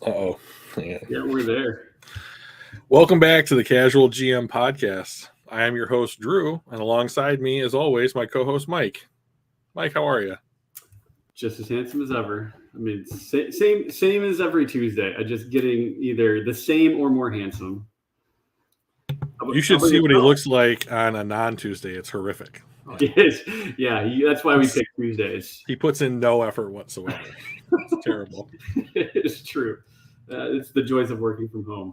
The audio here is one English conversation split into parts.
Uh-oh. Yeah. Yeah, we're there. Welcome back to the Casual GM podcast. I am your host, Drew, and alongside me, as always, my co-host, Mike. Mike, how are you? Just as handsome as ever. I mean, same as every Tuesday. I'm just getting either the same or more handsome. You should see what he looks like on a non-Tuesday. It's horrific. Yeah, that's why we pick Tuesdays. He puts in no effort whatsoever. It's terrible. It's true. It's the joys of working from home.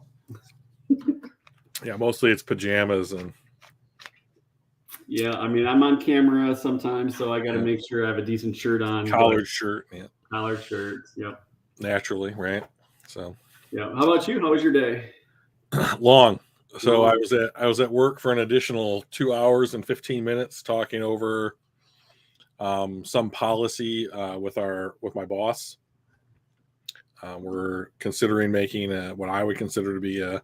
Yeah, mostly it's pajamas and. Yeah, I mean, I'm on camera sometimes, so I got to make sure I have a decent shirt on. Collared shirt, yeah. Collared shirts, yep. Naturally, right? So. Yeah. How about you? How was your day? Long. So I was at work for an additional 2 hours and 15 minutes talking over some policy with my boss. We're considering making what I would consider to be a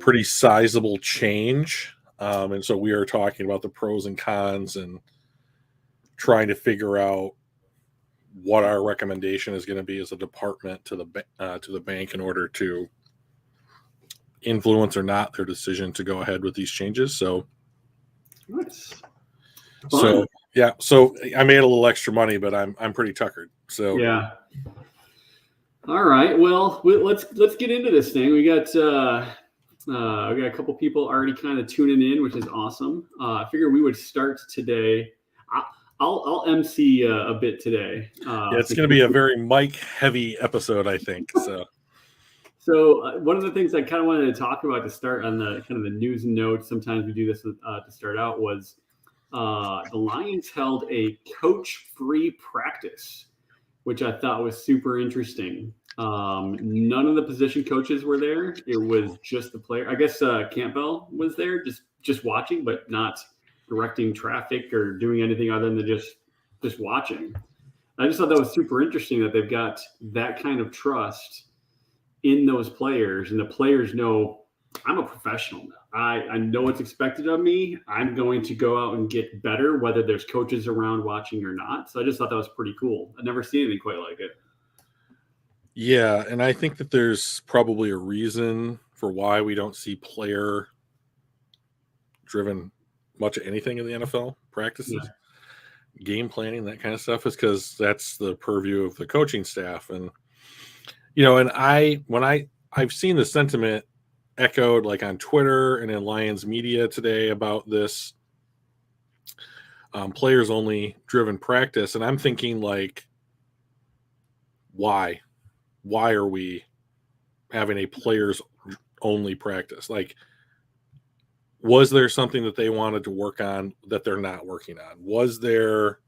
pretty sizable change. And so we are talking about the pros and cons and trying to figure out what our recommendation is going to be as a department to the bank in order to influence or not their decision to go ahead with these changes. So, nice. So yeah, so I made a little extra money, but I'm pretty tuckered. So yeah. All right. Well, let's get into this thing. We got a couple people already kind of tuning in, which is awesome. I figured we would start today. I'll MC a bit today. It's going to be a very Mike heavy episode, I think. So one of the things I kind of wanted to talk about to start on the kind of the news and notes, sometimes we do this to start out, was the Lions held a coach-free practice, which I thought was super interesting. None of the position coaches were there. It was just the player. I guess Campbell was there just watching, but not directing traffic or doing anything other than just watching. I just thought that was super interesting that they've got that kind of trust in those players, and the players know I'm a professional now. I know what's expected of me. I'm going to go out and get better, whether there's coaches around watching or not. So I just thought that was pretty cool. I've never seen anything quite like it. Yeah, and I think that there's probably a reason for why we don't see player-driven much of anything in the NFL practices. Yeah. Game planning, that kind of stuff, is because that's the purview of the coaching staff. And and I've seen the sentiment echoed like on Twitter and in Lions media today about this players only driven practice. And I'm thinking, like, why are we having a players only practice? Like, was there something that they wanted to work on that they're not working on? Was there,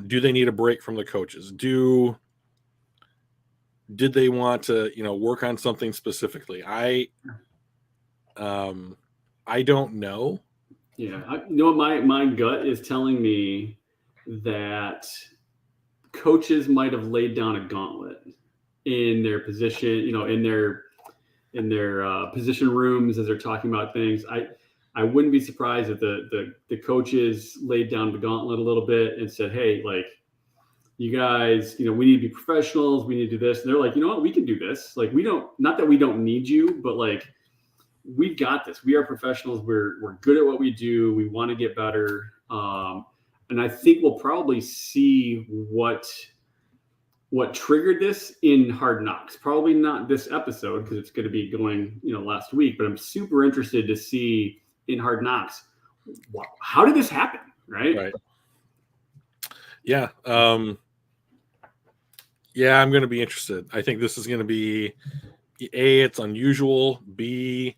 do they need a break from the coaches? Did they want to, work on something specifically? I don't know. Yeah. My gut is telling me that coaches might have laid down a gauntlet in their position, in their position rooms as they're talking about things. I wouldn't be surprised if the coaches laid down the gauntlet a little bit and said, hey, like, you guys, we need to be professionals. We need to do this. And they're like, you know what? We can do this. Like, not that we don't need you, but like, we've got this. We are professionals. We're good at what we do. We want to get better. And I think we'll probably see what triggered this in Hard Knocks. Probably not this episode because it's going to be going, last week. But I'm super interested to see in Hard Knocks, how did this happen? Right. Yeah. Yeah, I'm going to be interested. I think this is going to be A, it's unusual. B,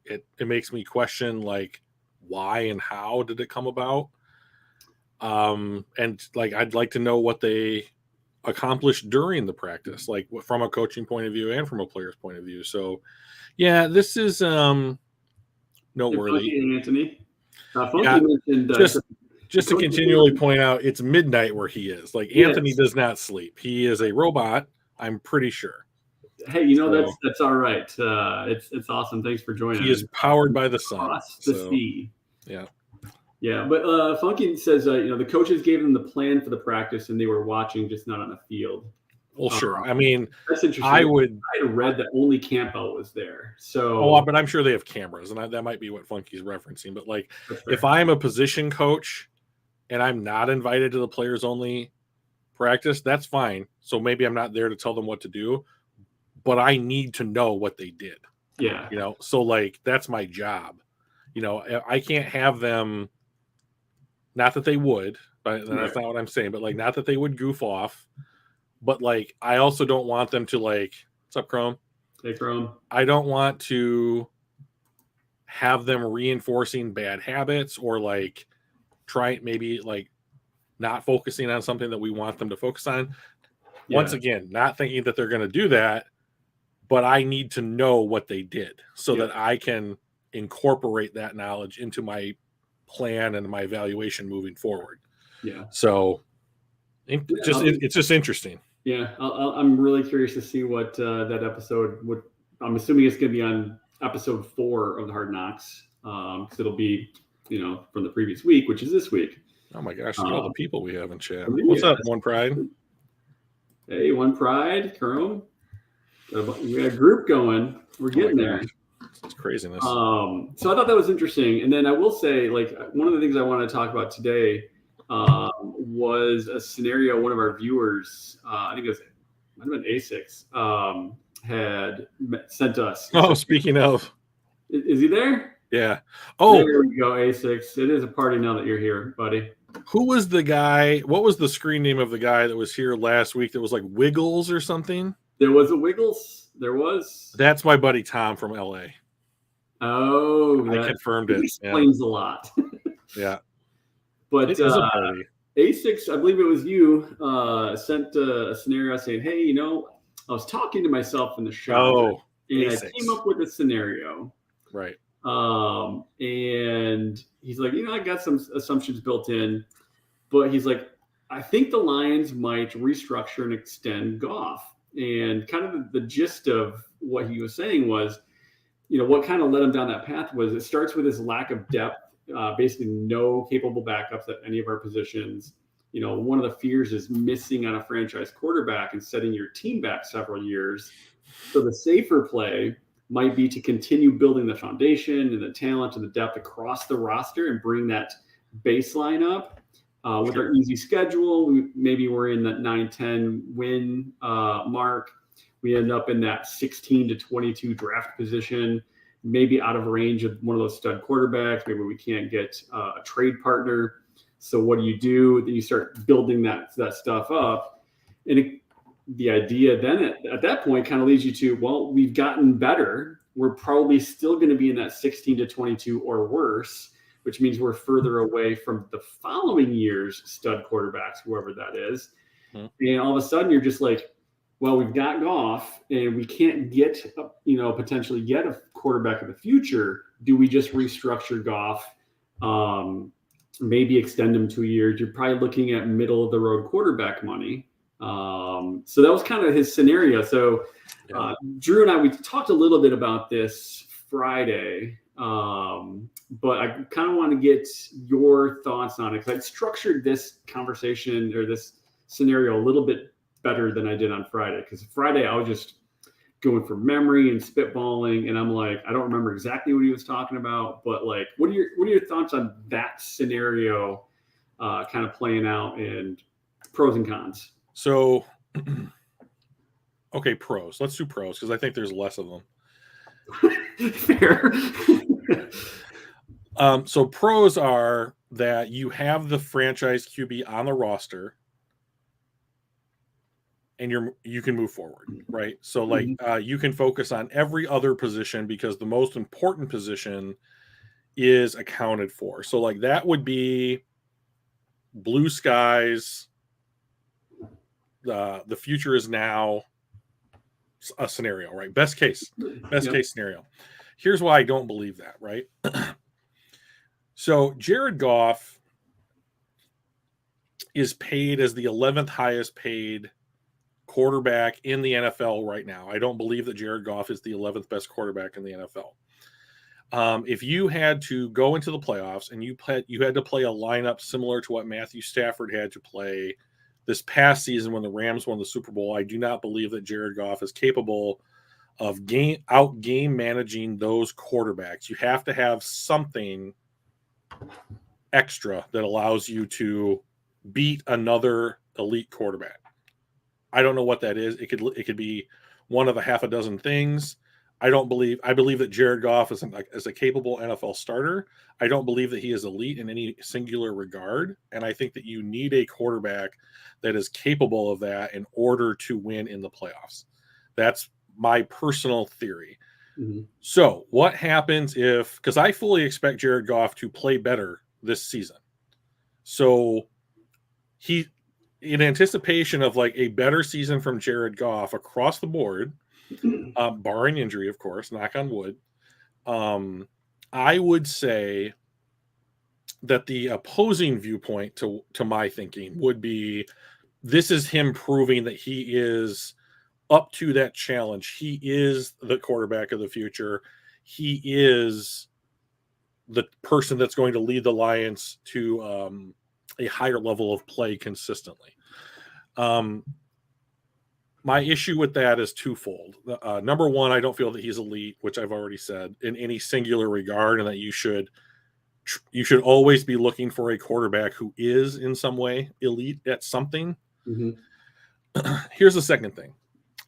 it makes me question, like, why and how did it come about? And like, I'd like to know what they accomplished during the practice, like from a coaching point of view and from a player's point of view. So yeah, this is noteworthy. Anthony. Yeah, mentioned, just to continually point out, it's midnight where he is. Like, Anthony does not sleep. He is a robot, I'm pretty sure. Hey, that's all right. It's awesome. Thanks for joining. He is powered by the sun. Across the sea. Yeah. Yeah, but Funky says, the coaches gave them the plan for the practice and they were watching, just not on the field. Well, sure. I mean, That's interesting. I would. I had read that only Campbell was there. So, But I'm sure they have cameras, and that might be what Funky's referencing. But like, that's fair. if I'm a position coach and I'm not invited to the players only practice, that's fine. So maybe I'm not there to tell them what to do, but I need to know what they did. Yeah. You know, so like that's my job. You know, I can't have them. Not that they would, but that's not what I'm saying. But like, not that they would goof off, but like, I also don't want them to like, what's up, Chrome? Hey, Chrome. I don't want to have them reinforcing bad habits or like try maybe like not focusing on something that we want them to focus on. Yeah. Once again, not thinking that they're going to do that, but I need to know what they did so that I can incorporate that knowledge into my plan and my evaluation moving forward. Yeah. So it's just interesting. Yeah. I'm really curious to see what that episode would. I'm assuming it's going to be on episode 4 of the Hard Knocks. Because it'll be, from the previous week, which is this week. Oh my gosh, look at all the people we have in chat. Yeah, What's up, One Pride? Hey, One Pride, Chrome. We got a group going. We're getting there. It's craziness. So I thought that was interesting. And then I will say, like, one of the things I want to talk about today was a scenario one of our viewers, I think it might have been A6, had sent us. Oh, speaking of. Is he there? Yeah. Oh. There we go, A6. It is a party now that you're here, buddy. Who was the guy? What was the screen name of the guy that was here last week that was like Wiggles or something? There was a Wiggles. There was. That's my buddy Tom from LA. Oh, I confirmed it. Explains a lot. Yeah. But it is a party. A6, I believe it was you, sent a scenario saying, hey, I was talking to myself in the shower and A6. I came up with a scenario. Right. And he's like, I got some assumptions built in, but he's like, I think the Lions might restructure and extend Goff. And kind of the gist of what he was saying was, what kind of led him down that path was it starts with this lack of depth, basically no capable backups at any of our positions. One of the fears is missing on a franchise quarterback and setting your team back several years. So the safer play might be to continue building the foundation and the talent and the depth across the roster and bring that baseline up. With our easy schedule, maybe we're in that 9-10 win mark. We end up in that 16 to 22 draft position, maybe out of range of one of those stud quarterbacks. Maybe we can't get a trade partner. So what do? Then you start building that stuff up. And the idea then at that point kind of leads you to, well, we've gotten better. We're probably still going to be in that 16 to 22 or worse, which means we're further away from the following year's stud quarterbacks, whoever that is. Mm-hmm. And all of a sudden you're just like, well, we've got Goff and we can't get, potentially get a quarterback of the future. Do we just restructure Goff? Maybe extend him 2 years. You're probably looking at middle of the road quarterback money. So that was kind of his scenario. So Drew and I, we talked a little bit about this Friday, but I kind of want to get your thoughts on it because I structured this conversation or this scenario a little bit better than I did on Friday. Because Friday I was just going from memory and spitballing, and I'm like, I don't remember exactly what he was talking about, but like, what are your thoughts on that scenario, kind of playing out and pros and cons? So, okay, pros. Let's do pros because I think there's less of them. Fair. So pros are that you have the franchise QB on the roster and you can move forward, right? So like you can focus on every other position because the most important position is accounted for. So like that would be blue skies. The future is now a scenario, right? Best case scenario. Here's why I don't believe that, right? So Jared Goff is paid as the 11th highest paid quarterback in the NFL right now. I don't believe that Jared Goff is the 11th best quarterback in the NFL. If you had to go into the playoffs and you had to play a lineup similar to what Matthew Stafford had to play this past season when the Rams won the Super Bowl, I do not believe that Jared Goff is capable of game managing those quarterbacks. You have to have something extra that allows you to beat another elite quarterback. I don't know what that is. It could be one of a half a dozen things. I believe that Jared Goff is a capable NFL starter. I don't believe that he is elite in any singular regard. And I think that you need a quarterback that is capable of that in order to win in the playoffs. That's my personal theory. Mm-hmm. So what happens because I fully expect Jared Goff to play better this season. So in anticipation of like a better season from Jared Goff across the board, barring injury, of course, knock on wood, I would say that the opposing viewpoint to my thinking would be this is him proving that he is up to that challenge. He is the quarterback of the future. He is the person that's going to lead the Lions to a higher level of play consistently. My issue with that is twofold. Number one, I don't feel that he's elite, which I've already said, in any singular regard, and that you should always be looking for a quarterback who is in some way elite at something. Mm-hmm. Here's the second thing.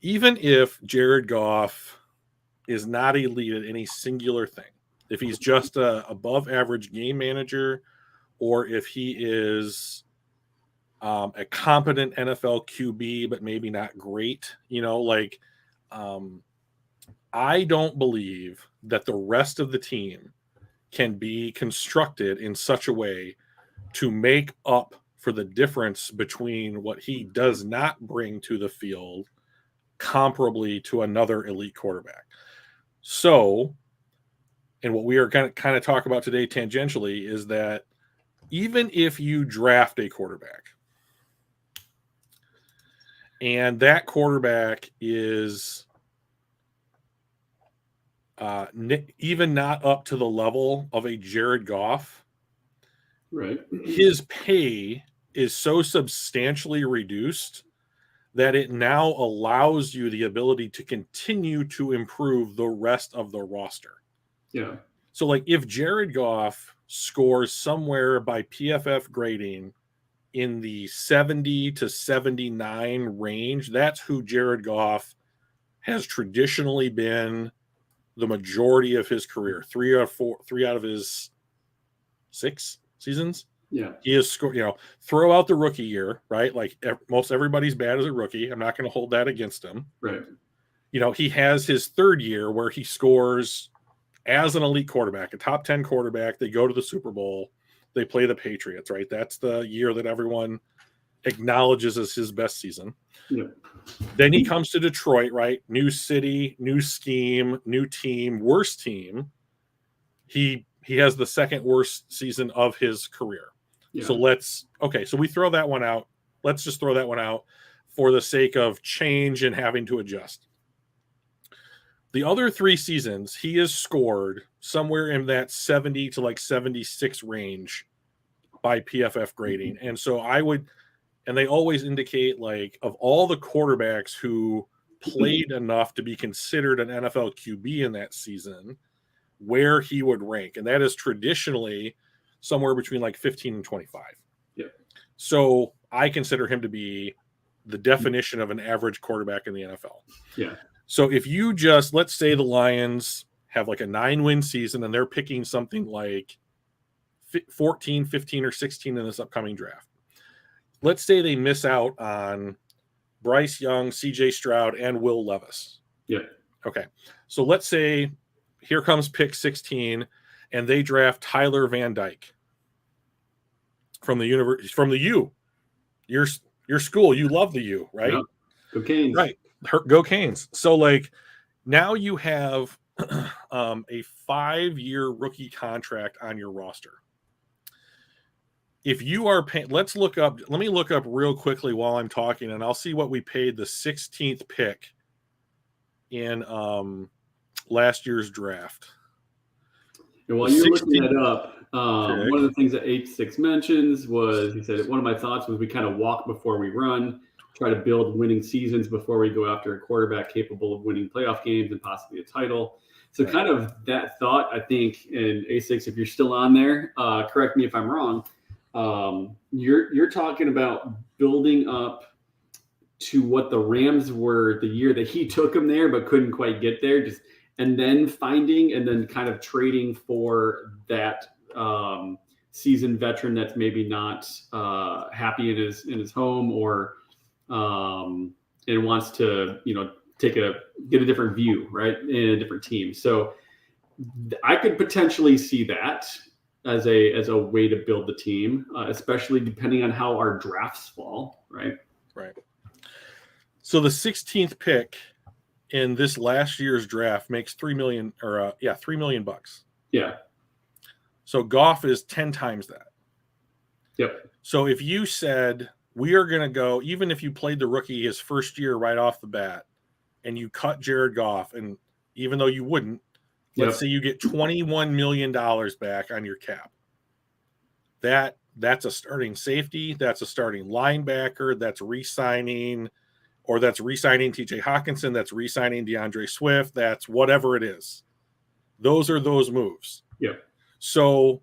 Even if Jared Goff is not elite at any singular thing, if he's just a above average game manager, or if he is a competent NFL QB, but maybe not great, I don't believe that the rest of the team can be constructed in such a way to make up for the difference between what he does not bring to the field comparably to another elite quarterback. So, and what we are going to kind of talk about today tangentially is that even if you draft a quarterback and that quarterback is even not up to the level of a Jared Goff, right? His pay is so substantially reduced that it now allows you the ability to continue to improve the rest of the roster. Yeah. So, like, if Jared Goff scores somewhere by PFF grading in the 70 to 79 range, that's who Jared Goff has traditionally been the majority of his career. Three out of his 6 seasons. Yeah. He has scored, throw out the rookie year, right? Like most everybody's bad as a rookie. I'm not going to hold that against him. Right. He has his third year where he scores as an elite quarterback, a top 10 quarterback. They go to the Super Bowl. They play the Patriots, right? That's the year that everyone acknowledges as his best season. Yeah. Then he comes to Detroit, right? New city, new scheme, new team, worst team. He has the second worst season of his career. Yeah. So we throw that one out. Let's just throw that one out for the sake of change and having to adjust. The other 3 seasons, he has scored somewhere in that 70 to like 76 range by PFF grading. And so and they always indicate, like, of all the quarterbacks who played enough to be considered an NFL QB in that season, where he would rank. And that is traditionally somewhere between like 15 and 25. Yeah. So I consider him to be the definition of an average quarterback in the NFL. Yeah. So if you let's say the Lions have like a 9-win season and they're picking something like 14, 15, or 16 in this upcoming draft. Let's say they miss out on Bryce Young, CJ Stroud, and Will Levis. Yeah. Okay. So let's say here comes pick 16 and they draft Tyler Van Dyke from the U. Your school, you love the U, right? Yeah. Go Canes. Right. Go Canes. So, like, now you have a 5-year rookie contract on your roster. If you are paying, let me look up real quickly while I'm talking, and I'll see what we paid the 16th pick in last year's draft. And while you're looking that up, One of the things that H6 mentions was, he said, one of my thoughts was we kind of walk before we run, try to build winning seasons before we go after a quarterback capable of winning playoff games and possibly a title. So kind of that thought, I think, and A6, if you're still on there, correct me if I'm wrong, you're talking about building up to what the Rams were the year that he took them there, but couldn't quite get there. And then finding and then kind of trading for that seasoned veteran that's maybe not happy in his home or and wants to get a different view, right, in a different team. So I could potentially see that as a way to build the team, especially depending on how our drafts fall, right? Right. So the 16th pick in this last year's draft makes $3 million bucks. Yeah. So Goff is 10 times that. Yep. So if you said we are going to go, even if you played the rookie his first year right off the bat, and you cut Jared Goff, and even though you wouldn't, let's say you get $21 million back on your cap. That's a starting safety. That's a starting linebacker. That's re-signing, or that's re-signing TJ Hawkinson. That's re-signing DeAndre Swift. That's whatever it is. Those are those moves. Yeah. So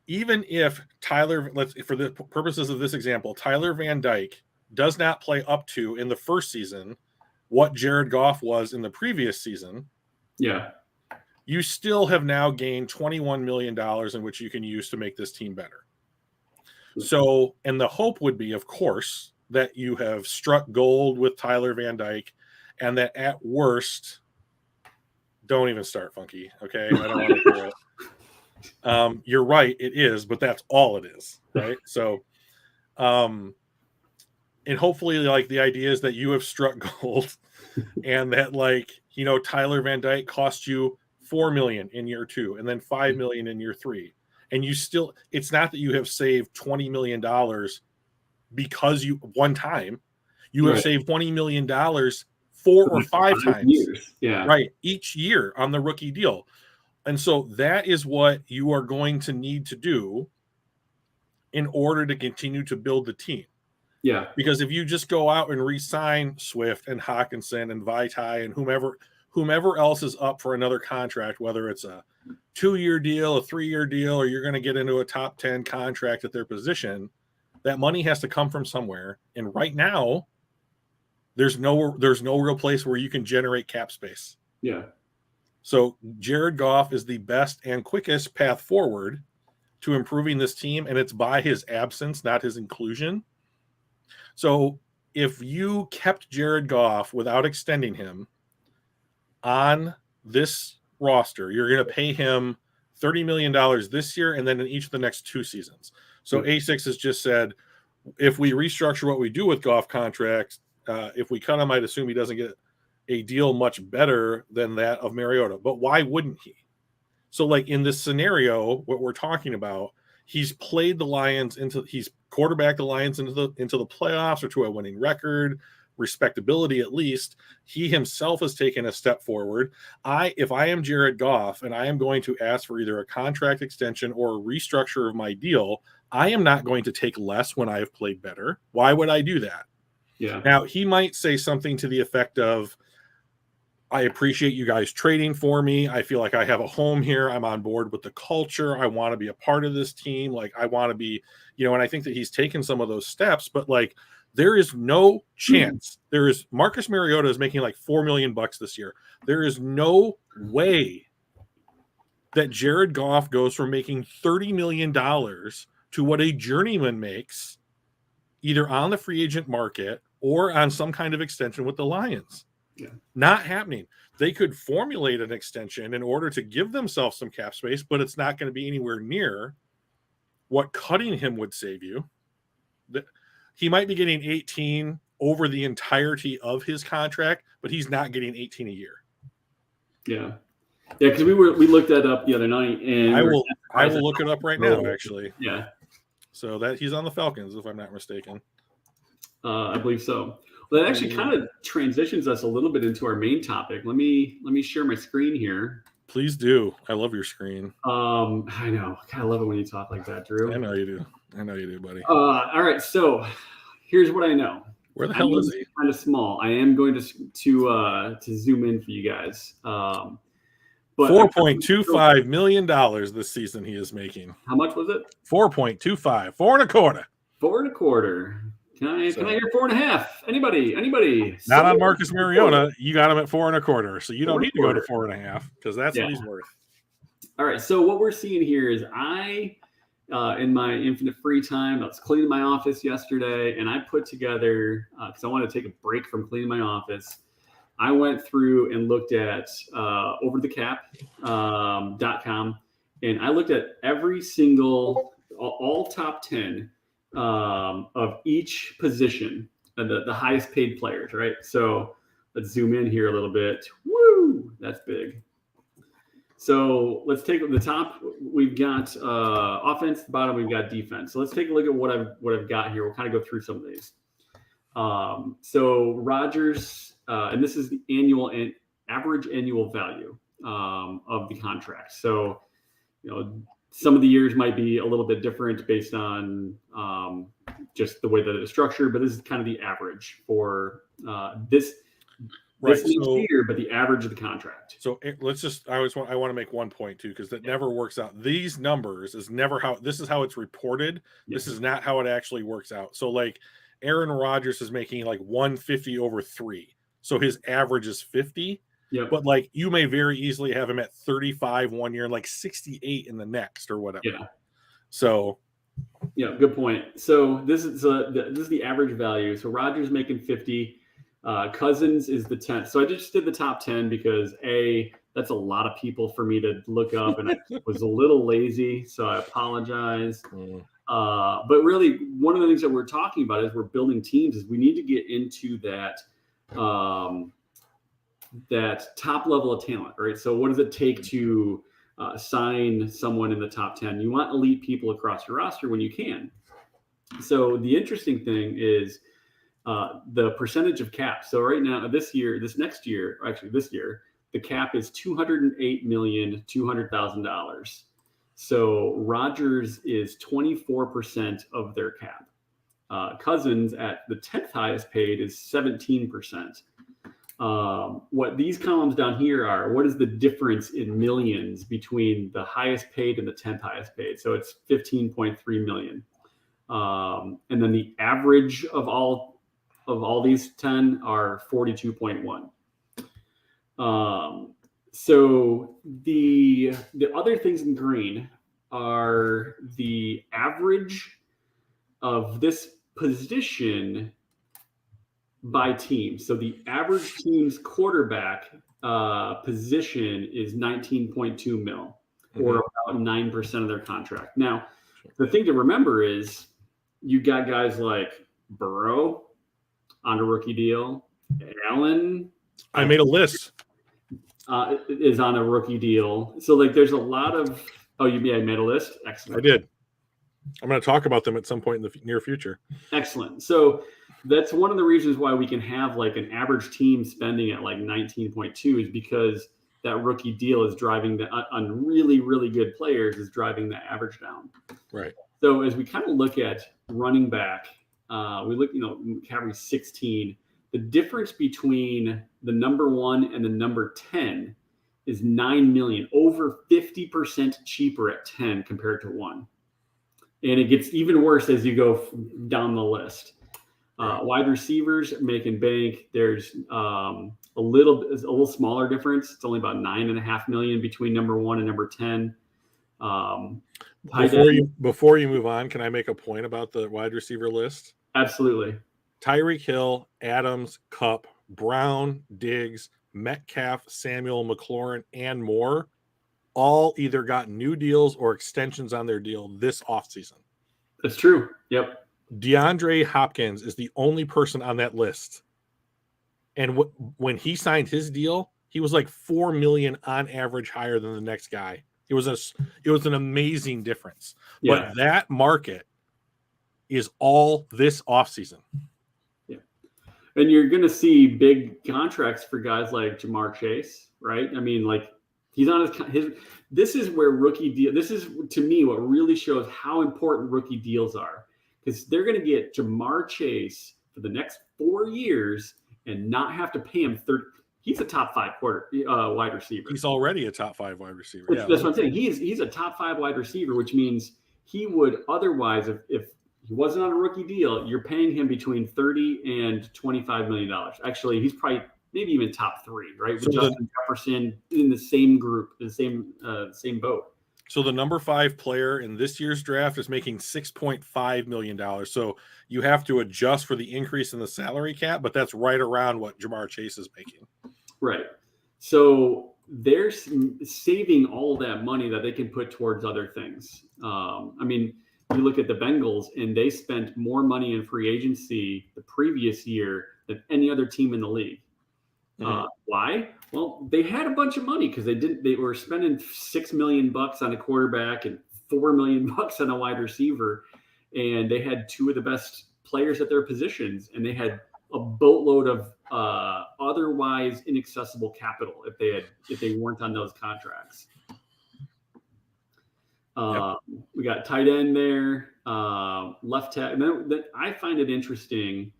even if for the purposes of this example, Tyler Van Dyke does not play up to in the first season what Jared Goff was in the previous season. Yeah. You still have now gained $21 million in which you can use to make this team better. So, and the hope would be, of course, that you have struck gold with Tyler Van Dyke and that at worst, don't even start, Funky. Okay. I don't want to hear it. You're right. It is, but that's all it is. Right. So, and hopefully the idea is that you have struck gold and that Tyler Van Dyke cost you $4 million in year 2 and then $5 million in year 3. And it's not that you have saved $20 million because you have saved $20 million 4 or 5 times. Years. Yeah. Right. Each year on the rookie deal. And so that is what you are going to need to do in order to continue to build the team. Yeah. Because if you just go out and re-sign Swift and Hawkinson and Vaitai and whomever else is up for another contract, whether it's a 2-year deal, a 3-year deal, or you're going to get into a top 10 contract at their position, that money has to come from somewhere. And right now, there's no real place where you can generate cap space. Yeah. So Jared Goff is the best and quickest path forward to improving this team, and it's by his absence, not his inclusion. So if you kept Jared Goff without extending him on this roster, you're going to pay him $30 million this year and then in each of the next 2 seasons. So A6 has just said, if we restructure what we do with Goff contracts, if we cut him, I'd assume he doesn't get a deal much better than that of Mariota. But why wouldn't he? So in this scenario, what we're talking about, he's quarterbacked the Lions into the playoffs or to a winning record, respectability at least. He himself has taken a step forward. If I am Jared Goff and I am going to ask for either a contract extension or a restructure of my deal, I am not going to take less when I have played better. Why would I do that? Yeah. Now, he might say something to the effect of, I appreciate you guys trading for me. I feel like I have a home here. I'm on board with the culture. I want to be a part of this team. I want to be, and I think that he's taken some of those steps, but there is no chance. Marcus Mariota is making $4 million this year. There is no way that Jared Goff goes from making $30 million to what a journeyman makes either on the free agent market or on some kind of extension with the Lions. Yeah. Not happening. They could formulate an extension in order to give themselves some cap space, but it's not going to be anywhere near what cutting him would save you. He might be getting 18 over the entirety of his contract, but he's not getting 18 a year. Yeah. Yeah, because we looked that up the other night, and I will look it up right now, actually. Yeah. So that he's on the Falcons, if I'm not mistaken. I believe so. Well, that actually kind of transitions us a little bit into our main topic. Let me share my screen here. Please do. I love your screen. I know. I love it when you talk like that, Drew. I know you do. I know you do, buddy. All right. So here's what I know. Where the hell is he? Kind of small. I am going to zoom in for you guys. But $4.25 million this season he is making. How much was it? 4.25. 4.25. 4.25. Can I hear 4.5? Anybody? Not on Marcus Mariota. You got him at 4.25. So you don't need to go to 4.5 because that's what he's worth. All right. So what we're seeing here is in my infinite free time, I was cleaning my office yesterday, and I put together, because I wanted to take a break from cleaning my office, I went through and looked at overthecap.com, and I looked at every single, all top 10 of each position, the highest paid players, right? So let's zoom in here a little bit. Woo! That's big. So let's take the top. We've got offense. The bottom, we've got defense. So let's take a look at what I've got here. We'll kind of go through some of these. So Rodgers, and this is the annual and average annual value of the contract. So some of the years might be a little bit different based on just the way that it's structured, but this is kind of the average for this. Right. Year, but the average of the contract. So let's just, I want to make one point too, because that never works out. These numbers is never how, this is how it's reported. Yes. This is not how it actually works out. So like Aaron Rodgers is making like 150 over 3. So his average is 50. Yeah. But like you may very easily have him at 35 one year and like 68 in the next or whatever. Yeah. So. Yeah, good point. So this is the average value. So Rodgers making 50. Cousins is the 10th. So I just did the top 10 because that's a lot of people for me to look up, and I was a little lazy, so I apologize. But really, one of the things that we're talking about as we're building teams is we need to get into that top level of talent, right? So what does it take to sign someone in the top 10? You want elite people across your roster when you can. So the interesting thing is the percentage of cap. So right now, this year, the cap is $208,200,000. So Rodgers is 24% of their cap. Cousins at the 10th highest paid is 17%. What these columns down here are, what is the difference in millions between the highest paid and the 10th highest paid? So it's 15.3 million. And then the average of all these 10 are 42.1. So the other things in green are the average of this position by team. So the average team's quarterback position is 19.2 mil, or about 9% of their contract. Now, the thing to remember is you got guys like Burrow on a rookie deal. Allen, I made a list. Is on a rookie deal. So like, there's a lot of. Oh, you made a list. Excellent. I did. I'm going to talk about them at some point in the near future. Excellent. So that's one of the reasons why we can have like an average team spending at like 19.2 is because that rookie deal is driving on really, really good players is driving the average down. Right. So as we kind of look at running back. We look, category 16. The difference between the number 1 and the number 10 is 9 million, over 50% cheaper at 10 compared to 1. And it gets even worse as you go down the list. Wide receivers making bank. There's a little smaller difference. It's only about 9.5 million between number 1 and number 10. Before you move on, can I make a point about the wide receiver list? Absolutely. Tyreek Hill, Adams, Kupp, Brown, Diggs, Metcalf, Samuel, McLaurin, and more all either got new deals or extensions on their deal this offseason. That's true. Yep. DeAndre Hopkins is the only person on that list. And when he signed his deal, he was like $4 million on average higher than the next guy. It was an amazing difference. Yeah. But that market is all this offseason. Yeah. And you're going to see big contracts for guys like Jamar Chase, right? I mean, like He's on his. This is where rookie deal. This is to me what really shows how important rookie deals are, because they're going to get Jamar Chase for the next 4 years and not have to pay him 30. He's a top 5 wide receiver. He's already a top 5 wide receiver. That's what I'm saying. He's a top 5 wide receiver, which means he would otherwise, if he wasn't on a rookie deal, you're paying him between $30 and $25 million. Actually, he's probably maybe even top 3, right? With Justin Jefferson in the same group, the same boat. So the number 5 player in this year's draft is making $6.5 million. So you have to adjust for the increase in the salary cap, but that's right around what Jamar Chase is making. Right. So they're saving all of that money that they can put towards other things. I mean, you look at the Bengals, and they spent more money in free agency the previous year than any other team in the league. Why? Well, they had a bunch of money because they were spending $6 million on a quarterback and $4 million on a wide receiver, and they had 2 of the best players at their positions, and they had a boatload of otherwise inaccessible capital if they weren't on those contracts. We got tight end there, left tackle. I find it interesting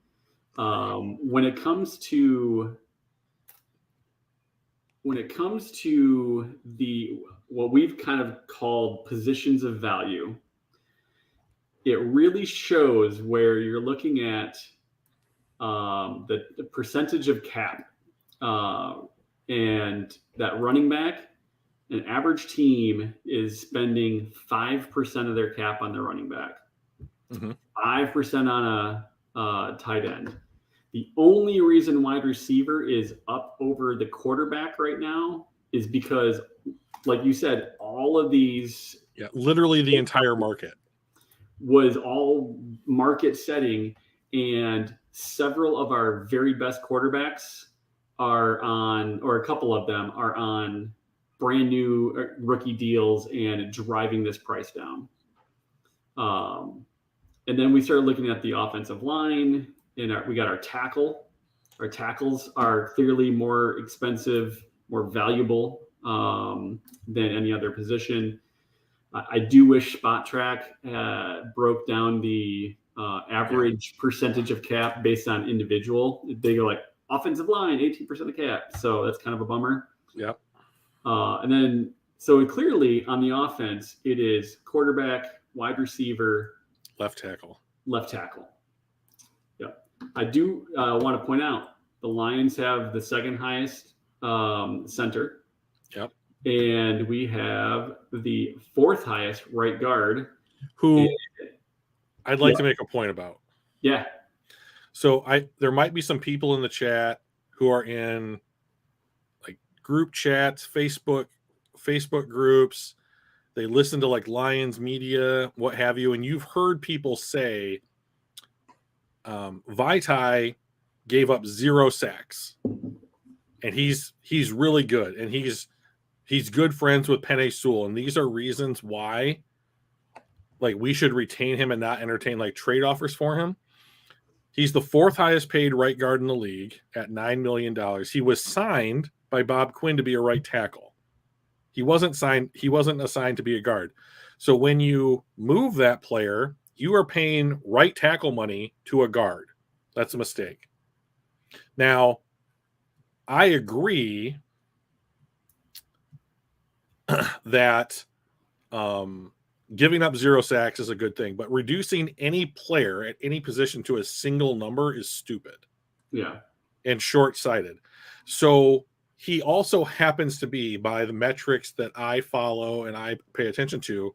when it comes to what we've kind of called positions of value. It really shows where you're looking at the percentage of cap and that running back. An average team is spending 5% of their cap on their running back, 5% on a tight end. The only reason wide receiver is up over the quarterback right now is because, like you said, all of these, literally the entire market was all market setting, and several of our very best quarterbacks are on, or a couple of them are on brand new rookie deals and driving this price down. And then we started looking at the offensive line, and we got our tackle. Our tackles are clearly more expensive, more valuable than any other position. I do wish Spot Track broke down the average percentage of cap based on individual. They go like offensive line, 18% of cap. So that's kind of a bummer. Yeah. And then, so clearly on the offense, it is quarterback, wide receiver, left tackle. Yeah. I do want to point out the Lions have the second highest center. Yep. And we have the 4th highest right guard. Who I'd like to make a point about. Yeah. So there might be some people in the chat who are in like group chats, Facebook groups. They listen to like Lions media, what have you, and you've heard people say Vaitai gave up 0 sacks, and he's really good, and he's good friends with Penei Sewell, and these are reasons why like we should retain him and not entertain like trade offers for him. He's the 4th highest paid right guard in the league at $9 million. He was signed by Bob Quinn to be a right tackle. He wasn't assigned to be a guard. So when you move that player, you are paying right tackle money to a guard. That's a mistake. Now, I agree that giving up 0 sacks is a good thing, but reducing any player at any position to a single number is stupid. Yeah. And short-sighted. So he also happens to be, by the metrics that I follow and I pay attention to,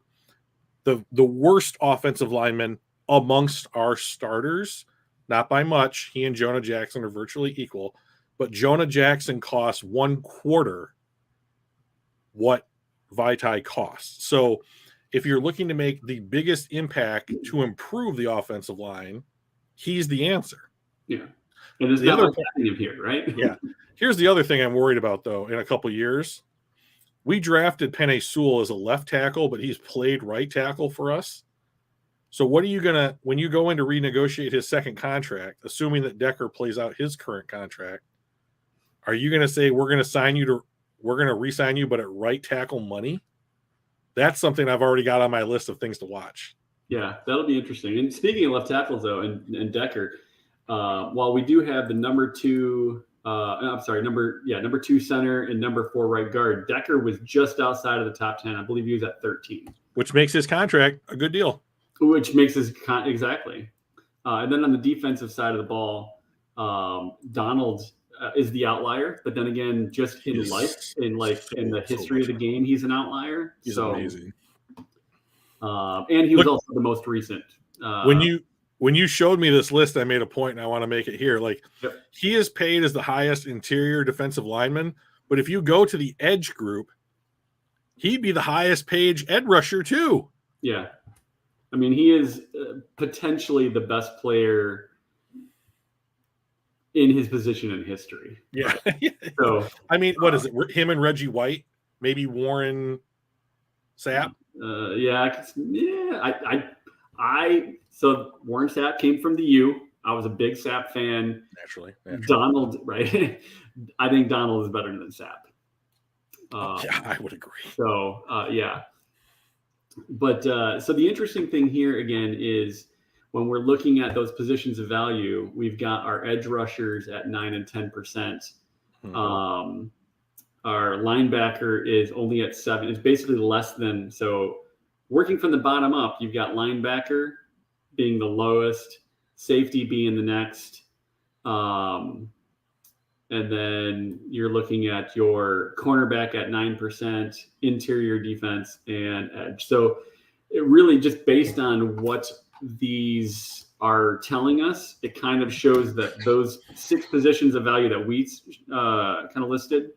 the worst offensive lineman amongst our starters. Not by much. He and Jonah Jackson are virtually equal, but Jonah Jackson costs 1/4 what Vaitai costs. So if you're looking to make the biggest impact to improve the offensive line, he's the answer. Yeah. And there's the other point here, right? Yeah. Here's the other thing I'm worried about, though. In a couple of years, we drafted Penei Sewell as a left tackle, but he's played right tackle for us. So what are you going to, when you go in to renegotiate his second contract, assuming that Decker plays out his current contract, are you going to say, we're going to sign you to we're going to re-sign you, but at right tackle money, that's something I've already got on my list of things to watch. Yeah, that'll be interesting. And speaking of left tackles, though, and Decker, while we do have the number 2 center and number 4 right guard, Decker was just outside of the top 10. I believe he was at 13. Which makes his contract a good deal. Which makes his exactly. And then on the defensive side of the ball, Donald is the outlier, but then again, just in life, in the history of the game, he's an outlier. He's amazing. And he was also the most recent. When you showed me this list, I made a point, and I want to make it here. He is paid as the highest interior defensive lineman, but if you go to the edge group, he'd be the highest paid edge rusher too. Yeah, I mean, he is potentially the best player in his position in history. Yeah. So I mean, what is it? Him and Reggie White, maybe Warren Sapp. So Warren Sapp came from the U. I was a big Sapp fan. Naturally. Donald, right? I think Donald is better than Sapp. Yeah, I would agree. So yeah. But so the interesting thing here again is when we're looking at those positions of value, we've got our edge rushers at 9 and 10%. Mm-hmm. Our linebacker is only at 7. It's basically less than. So working from the bottom up, you've got linebacker being the lowest, safety being the next. And then you're looking at your cornerback at 9%, interior defense, and edge. So it really just based on what these are telling us, it kind of shows that those 6 positions of value that we kind of listed,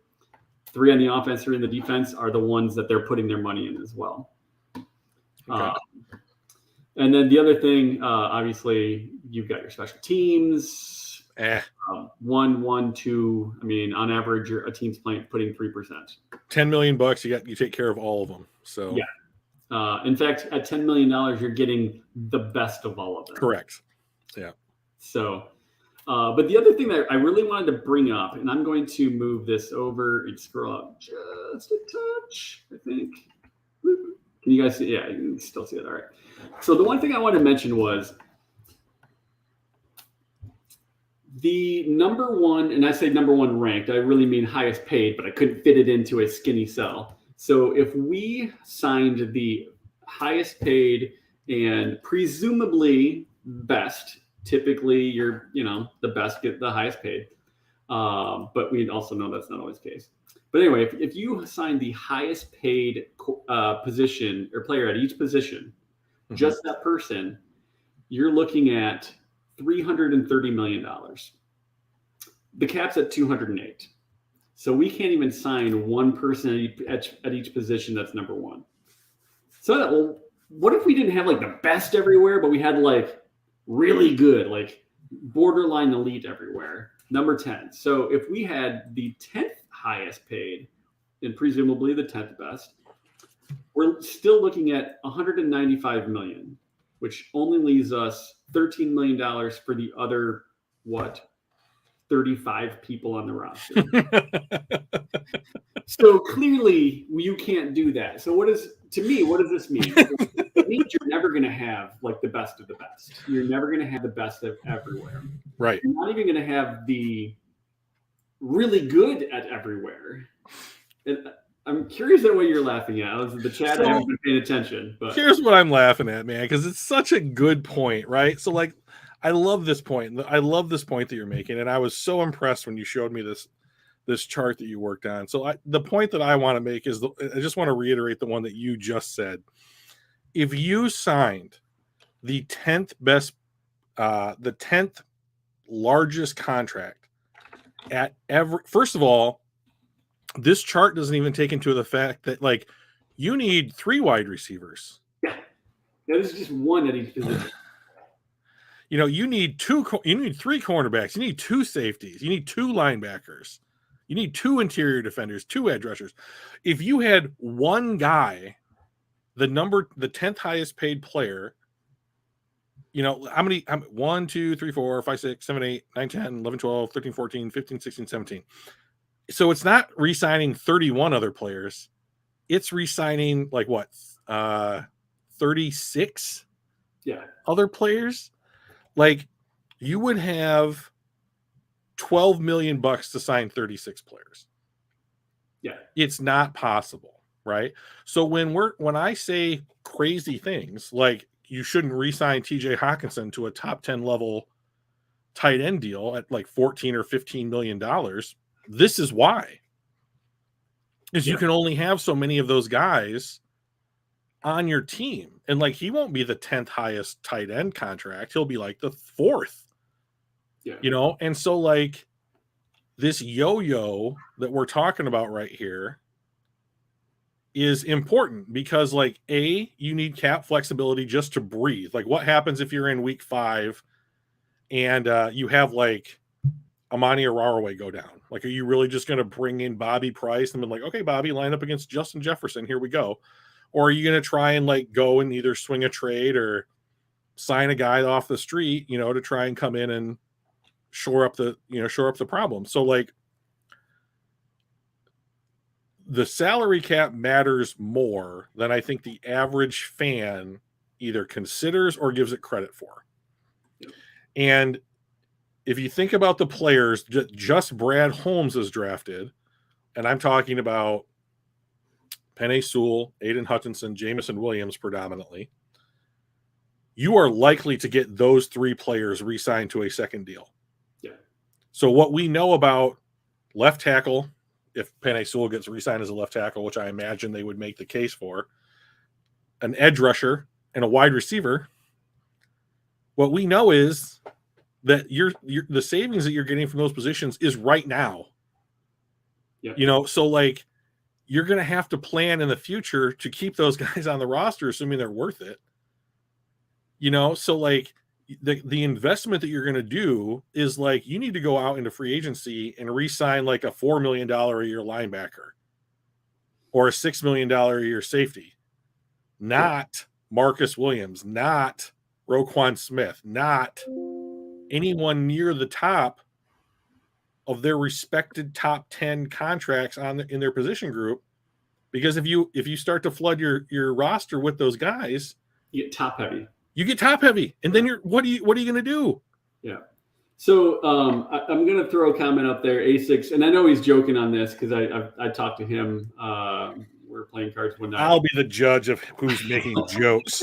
3 on the offense, 3 on the defense, are the ones that they're putting their money in as well. Okay. And then the other thing, obviously, you've got your special teams. 1, 2. I mean, on average, a team's putting 3%. $10 million. You take care of all of them. So yeah. In fact, at $10 million, you're getting the best of all of them. Correct. Yeah. So, but the other thing that I really wanted to bring up, and I'm going to move this over and scroll up just a touch, I think. Can you guys see? Yeah, you can still see it. All right. So the one thing I wanted to mention was the number 1, and I say number 1 ranked, I really mean highest paid, but I couldn't fit it into a skinny cell. So if we signed the highest paid and presumably best, typically you're, the best get the highest paid. But we also know that's not always the case. But anyway, if you sign the highest paid position or player at each position, mm-hmm. just that person, you're looking at $330 million. The cap's at 208. So we can't even sign one person at each position that's number 1. So what if we didn't have the best everywhere, but we had really good, borderline elite everywhere? Number 10. So if we had the 10th highest paid and presumably the 10th best, we're still looking at $195 million, which only leaves us $13 million for the other, 35 people on the roster. So clearly you can't do that. So what does this mean? It means you're never going to have the best of the best. You're never going to have the best of everywhere. Right. You're not even going to have the really good at everywhere. And I'm curious at what you're laughing at. The chat, I haven't been paying attention. But here's what I'm laughing at, man, because it's such a good point, right? So I love this point. I love this point that you're making, and I was so impressed when you showed me this chart that you worked on. So the point that I want to make is I just want to reiterate the one that you just said. If you signed the 10th best, the 10th largest contract at first of all, this chart doesn't even take into the fact that you need 3 wide receivers. Yeah, this is just 1 at each position. You need 3 cornerbacks. You need 2 safeties. You need 2 linebackers. You need 2 interior defenders, 2 edge rushers. If you had one guy, the 10th highest paid player, how many? 1, 2, 3, 4, 5, 6, 7, 8, 9, 10, 11, 12, 13, 14, 15, 16, 17. So it's not re-signing 31 other players. It's re-signing like what? 36 other players. Like you would have $12 million to sign 36 players. Yeah. It's not possible, right? So when I say crazy things like you shouldn't re-sign TJ Hawkinson to a top 10 level tight end deal at like 14 or 15 million dollars, this is why. Is you can only have so many of those guys on your team. And like he won't be the 10th highest tight end contract. He'll be like the 4th. Yeah. You know, and so like this yo-yo that we're talking about right here is important because like you need cap flexibility just to breathe. Like what happens if you're in week 5 and you have like Amani Araraway go down? Like, are you really just going to bring in Bobby Price and be like, okay, Bobby, line up against Justin Jefferson. Here we go. Or are you going to try and like go and either swing a trade or sign a guy off the street, you know, to try and come in and shore up the problem? So like the salary cap matters more than I think the average fan either considers or gives it credit for. And if you think about the players just Brad Holmes has drafted, and I'm talking about Penei Sewell, Aiden Hutchinson, Jamison Williams predominantly, you are likely to get those 3 players re-signed to a second deal. Yeah. So what we know about left tackle, if Penei Sewell gets re-signed as a left tackle, which I imagine they would make the case for, an edge rusher, and a wide receiver, what we know is that the savings that you're getting from those positions is right now. Yeah. You know, so like you're going to have to plan in the future to keep those guys on the roster, assuming they're worth it. You know, so like the investment that you're going to do is like you need to go out into free agency and re-sign like a $4 million a year linebacker or a $6 million a year safety, not Marcus Williams, not Roquan Smith, not anyone near the top of their respected top 10 contracts in their position group. Because if you start to flood your roster with those guys, you get top heavy. And then what are you going to do? Yeah. So I'm going to throw a comment up there, A6, and I know he's joking on this because I talked to him. We were playing cards one night. I'll be the judge of who's making jokes.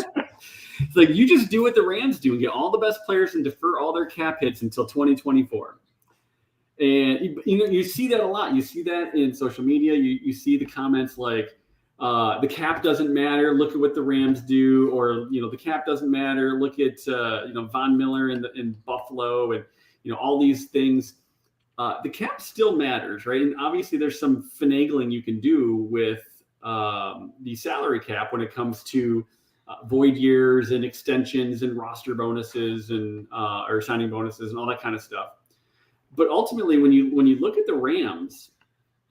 It's like you just do what the Rams do and get all the best players and defer all their cap hits until 2024. And you see that a lot. You see that in social media. You see the comments like the cap doesn't matter. Look at what the Rams do, or the cap doesn't matter. Look at Von Miller in Buffalo, and all these things. The cap still matters, right? And obviously, there's some finagling you can do with the salary cap when it comes to void years and extensions and roster bonuses and or signing bonuses and all that kind of stuff. But ultimately, when you look at the Rams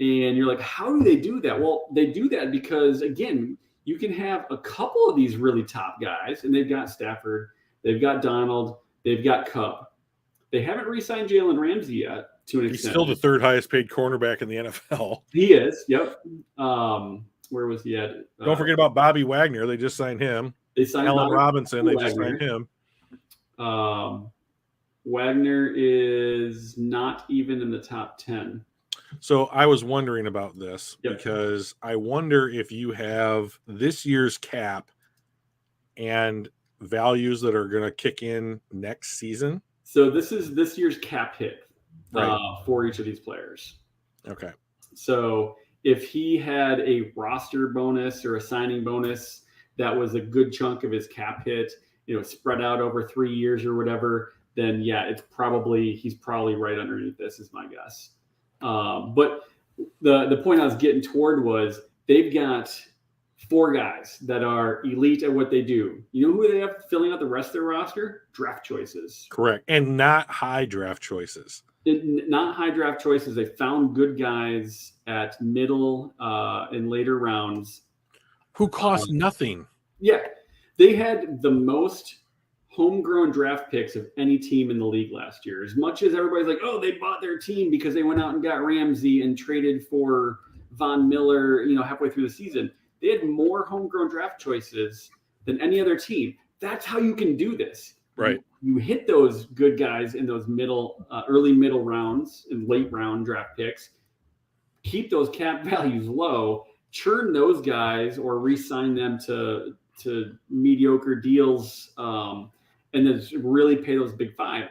and you're like, how do they do that? Well, they do that because, again, you can have a couple of these really top guys, and they've got Stafford, they've got Donald, they've got Cup. They haven't re-signed Jalen Ramsey yet to an extent. He's still the 3rd highest paid cornerback in the NFL. He is, yep. Where was he at? Don't forget about Bobby Wagner. They just signed him. They signed Allen Robinson. They just signed him. Wagner is not even in the top 10. So I was wondering about this because I wonder if you have this year's cap and values that are going to kick in next season. So this is this year's cap hit for each of these players. Okay. So if he had a roster bonus or a signing bonus, that was a good chunk of his cap hit, spread out over 3 years or whatever, then he's probably right underneath this is my guess. But the point I was getting toward was they've got 4 guys that are elite at what they do. You know who they have filling out the rest of their roster? Draft choices. Correct. And not high draft choices. Not high draft choices. They found good guys at middle and later rounds. Who cost nothing. Yeah. They had the most homegrown draft picks of any team in the league last year. As much as everybody's like, oh, they bought their team because they went out and got Ramsey and traded for Von Miller, halfway through the season, they had more homegrown draft choices than any other team. That's how you can do this. Right. You hit those good guys in those early middle rounds and late round draft picks, keep those cap values low, churn those guys or re-sign them to mediocre deals, and then really pay those big five.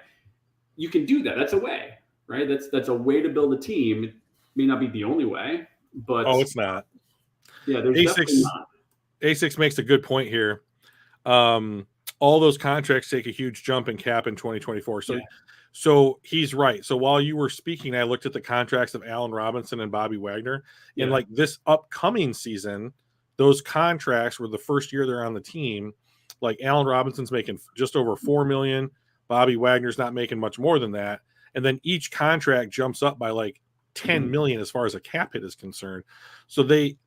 You can do that. That's a way, right? That's a way to build a team. It may not be the only way, but it's not. Yeah, there's definitely not. A6 makes a good point here. All those contracts take a huge jump in cap in 2024. So he's right. So while you were speaking, I looked at the contracts of Allen Robinson and Bobby Wagner. And like this upcoming season, those contracts were the first year they're on the team. Like Allen Robinson's making just over $4 million. Bobby Wagner's not making much more than that. And then each contract jumps up by like $10 million as far as a cap hit is concerned. So the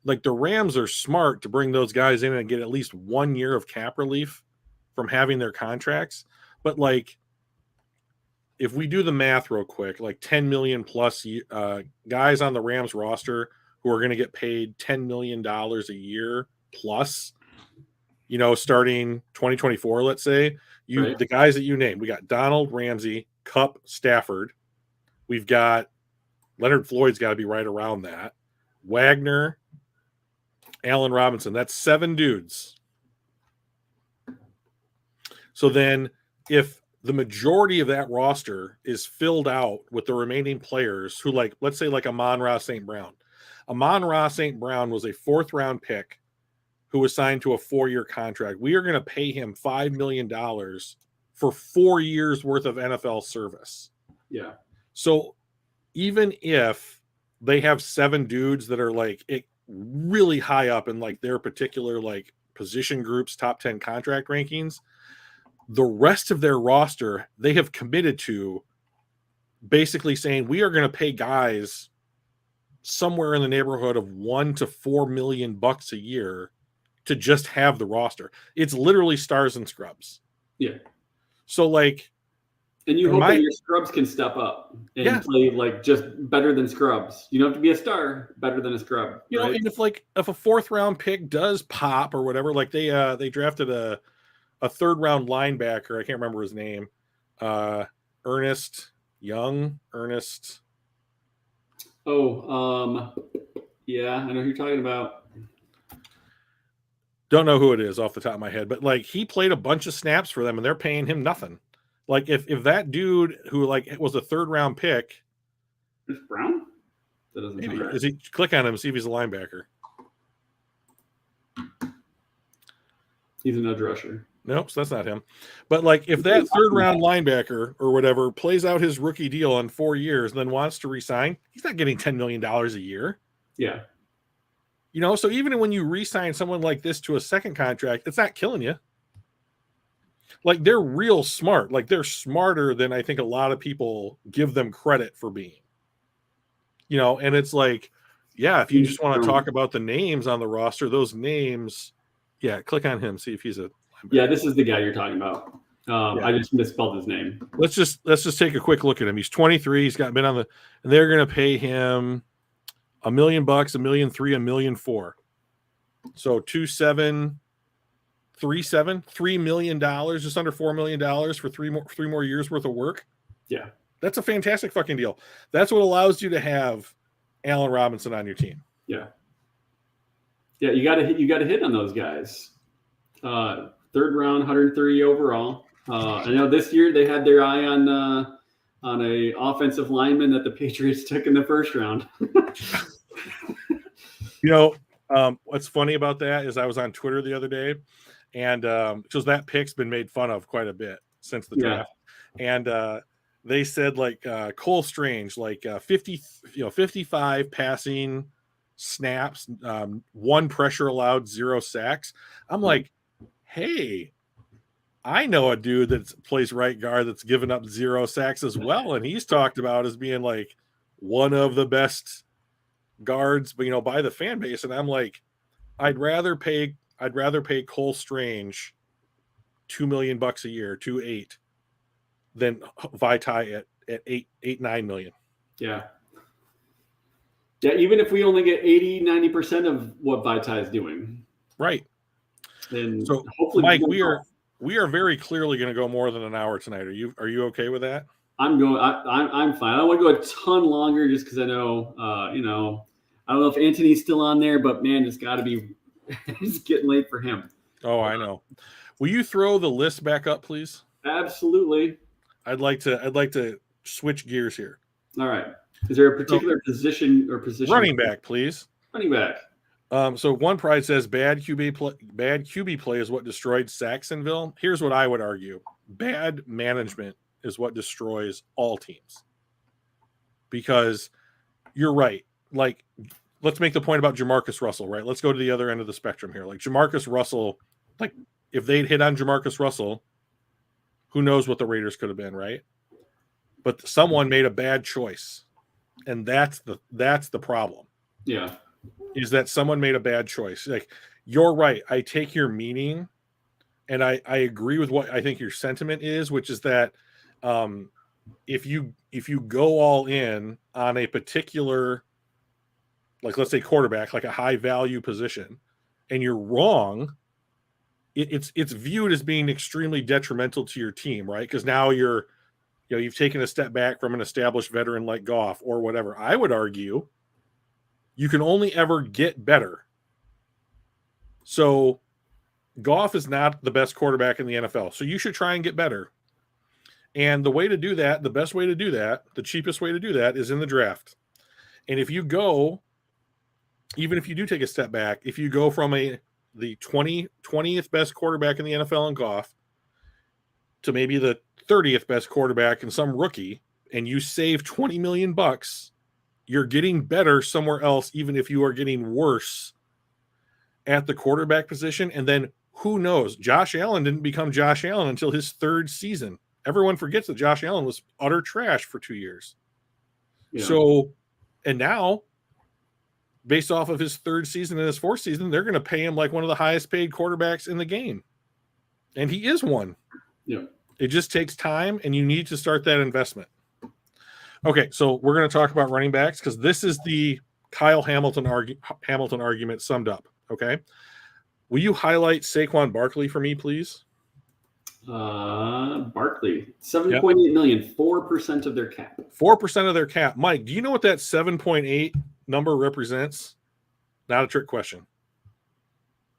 Rams are smart to bring those guys in and get at least 1 year of cap relief from having their contracts. But like, if we do the math real quick, like 10 million plus guys on the Rams roster who are going to get paid $10 million a year plus, starting 2024, let's say, the guys that you named, we got Donald, Ramsey, Kupp, Stafford. We've got Leonard Floyd's got to be right around that. Wagner, Allen Robinson. That's 7 dudes. So then if the majority of that roster is filled out with the remaining players who, like, let's say like Amon-Ra St. Brown. Amon-Ra St. Brown was a 4th round pick who was signed to a 4-year contract. We are going to pay him $5 million for 4 years worth of NFL service. Yeah. So even if they have 7 dudes that are like really high up in like their particular like position groups, top 10 contract rankings, the rest of their roster, they have committed to basically saying we are going to pay guys somewhere in the neighborhood of $1 to $4 million a year to just have the roster. It's literally stars and scrubs. Yeah. So like, and you hope that your scrubs can step up and play like just better than scrubs. You don't have to be a star, better than a scrub. And if a 4th round pick does pop or whatever, like they drafted a 3rd round linebacker. I can't remember his name. Ernest. Oh, yeah, I know who you're talking about. Don't know who it is off the top of my head, but like he played a bunch of snaps for them and they're paying him nothing. Like if that dude who like was a 3rd round pick, is Brown? That doesn't maybe is he? Click on him, see if he's a linebacker. He's an edge rusher. Nope, so that's not him. But like if that 3rd round linebacker or whatever plays out his rookie deal on 4 years and then wants to resign, he's not getting $10 million a year. Yeah. So even when you re-sign someone like this to a 2nd contract, it's not killing you. Like they're real smart. Like they're smarter than I think a lot of people give them credit for being. And it's like, yeah, if you just want to talk about the names on the roster, those names, click on him, see if he's a linebacker. Yeah, this is the guy you're talking about. I just misspelled his name. Let's just take a quick look at him. He's 23. He's been on and they're going to pay him $1 million, $1.3 million, $1.4 million. So 2.737, $3 million, just under $4 million for three more years worth of work. Yeah, that's a fantastic fucking deal. That's what allows you to have Allen Robinson on your team. Yeah, you got to hit on those guys. 3rd round, 130 overall. I know this year they had their eye on a offensive lineman that the Patriots took in the 1st round. What's funny about that is I was on Twitter the other day, and because that pick's been made fun of quite a bit since the draft, and they said like Cole Strange, like 55 passing snaps, 1 pressure allowed, 0 sacks. I'm like, hey, I know a dude that plays right guard that's given up 0 sacks as well, and he's talked about as being like one of the best guards, but by the fan base. And I'm like, I'd rather pay Cole Strange $2 million a year, 2.8, than Vitae at 8-9 million. Yeah. Yeah, even if we only get 80-90% of what Vitae is doing. Right. Then So hopefully, Mike, we are very clearly going to go more than an hour tonight. Are you okay with that? I'm fine. I don't want to go a ton longer just because I know, I don't know if Anthony's still on there, but man, it's got to be, it's getting late for him. Oh, I know. Will you throw the list back up, please? Absolutely. I'd like to switch gears here. All right. Is there a particular position? Running back, please. Running back. So One Pride says bad QB play is what destroyed Saxonville. Here's what I would argue: bad management is what destroys all teams. Because you're right. Like, let's make the point about Jamarcus Russell, right? Let's go to the other end of the spectrum here. Like Jamarcus Russell, like if they'd hit on Jamarcus Russell, who knows what the Raiders could have been, right? But someone made a bad choice. And that's the problem. Yeah. Is that someone made a bad choice. Like, you're right. I take your meaning, and I agree with what I think your sentiment is, which is that if you go all in on a particular, like let's say quarterback, like a high value position, and you're wrong, it's viewed as being extremely detrimental to your team, right? Because now you've taken a step back from an established veteran like Goff or whatever. I would argue you can only ever get better. So Goff is not the best quarterback in the NFL. So you should try and get better. And the way to do that, the best way to do that, the cheapest way to do that is in the draft. And if you go, even if you do take a step back, if you go from the 20th best quarterback in the NFL in Goff to maybe the 30th best quarterback and some rookie, and you save $20 million, you're getting better somewhere else, even if you are getting worse at the quarterback position. And then who knows? Josh Allen didn't become Josh Allen until his third season. Everyone forgets that Josh Allen was utter trash for 2 years. Yeah. So, and now, based off of his third season and his fourth season, they're going to pay him like one of the highest paid quarterbacks in the game. And he is one. Yeah. It just takes time, and you need to start that investment. Okay, so we're going to talk about running backs because this is the Kyle Hamilton argument summed up. Okay, will you highlight Saquon Barkley for me, please? Barkley, $7.8 million, 4% of their cap. 4% of their cap. Mike, do you know what that 7.8 number represents? Not a trick question.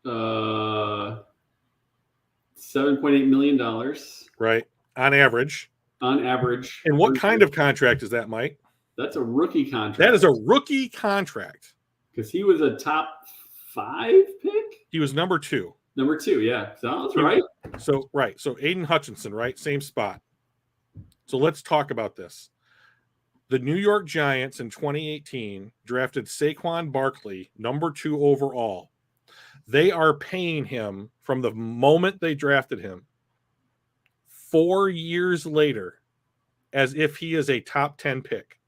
$7.8 million. Right, on average. On average. And what kind of contract is that, Mike? That's a rookie contract. That is a rookie contract. Because he was a top 5 pick? He was number 2. Number 2, yeah. Sounds right. So Aiden Hutchinson, right? Same spot. So let's talk about this. The New York Giants in 2018 drafted Saquon Barkley, number 2 overall. They are paying him from the moment they drafted him 4 years later as if he is a top 10 pick.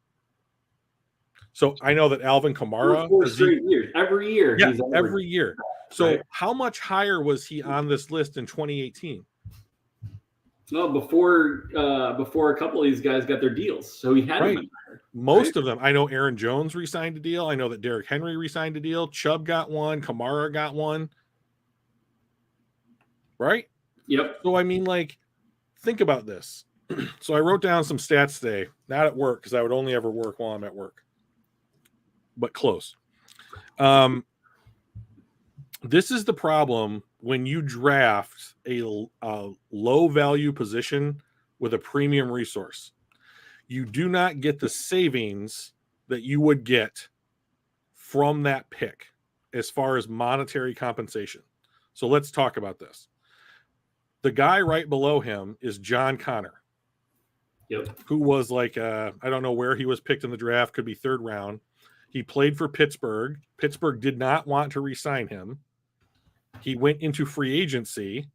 So I know that Alvin Kamara. 4 straight years. Every year. Yeah, every year. So right. How much higher was he on this list in 2018? Well, before a couple of these guys got their deals. So he had them higher. Most of them. I know Aaron Jones re-signed a deal. I know that Derrick Henry re-signed a deal. Chubb got one. Kamara got one. Right? Yep. So, I mean, like, think about this. So I wrote down some stats today, not at work because I would only ever work while I'm at work, but close. This is the problem when you draft a low value position with a premium resource. You do not get the savings that you would get from that pick as far as monetary compensation. So let's talk about this. The guy right below him is John Connor. Yep. Who was like, I don't know where he was picked in the draft, could be 3rd round. He played for Pittsburgh. Pittsburgh did not want to re-sign him. He went into free agency,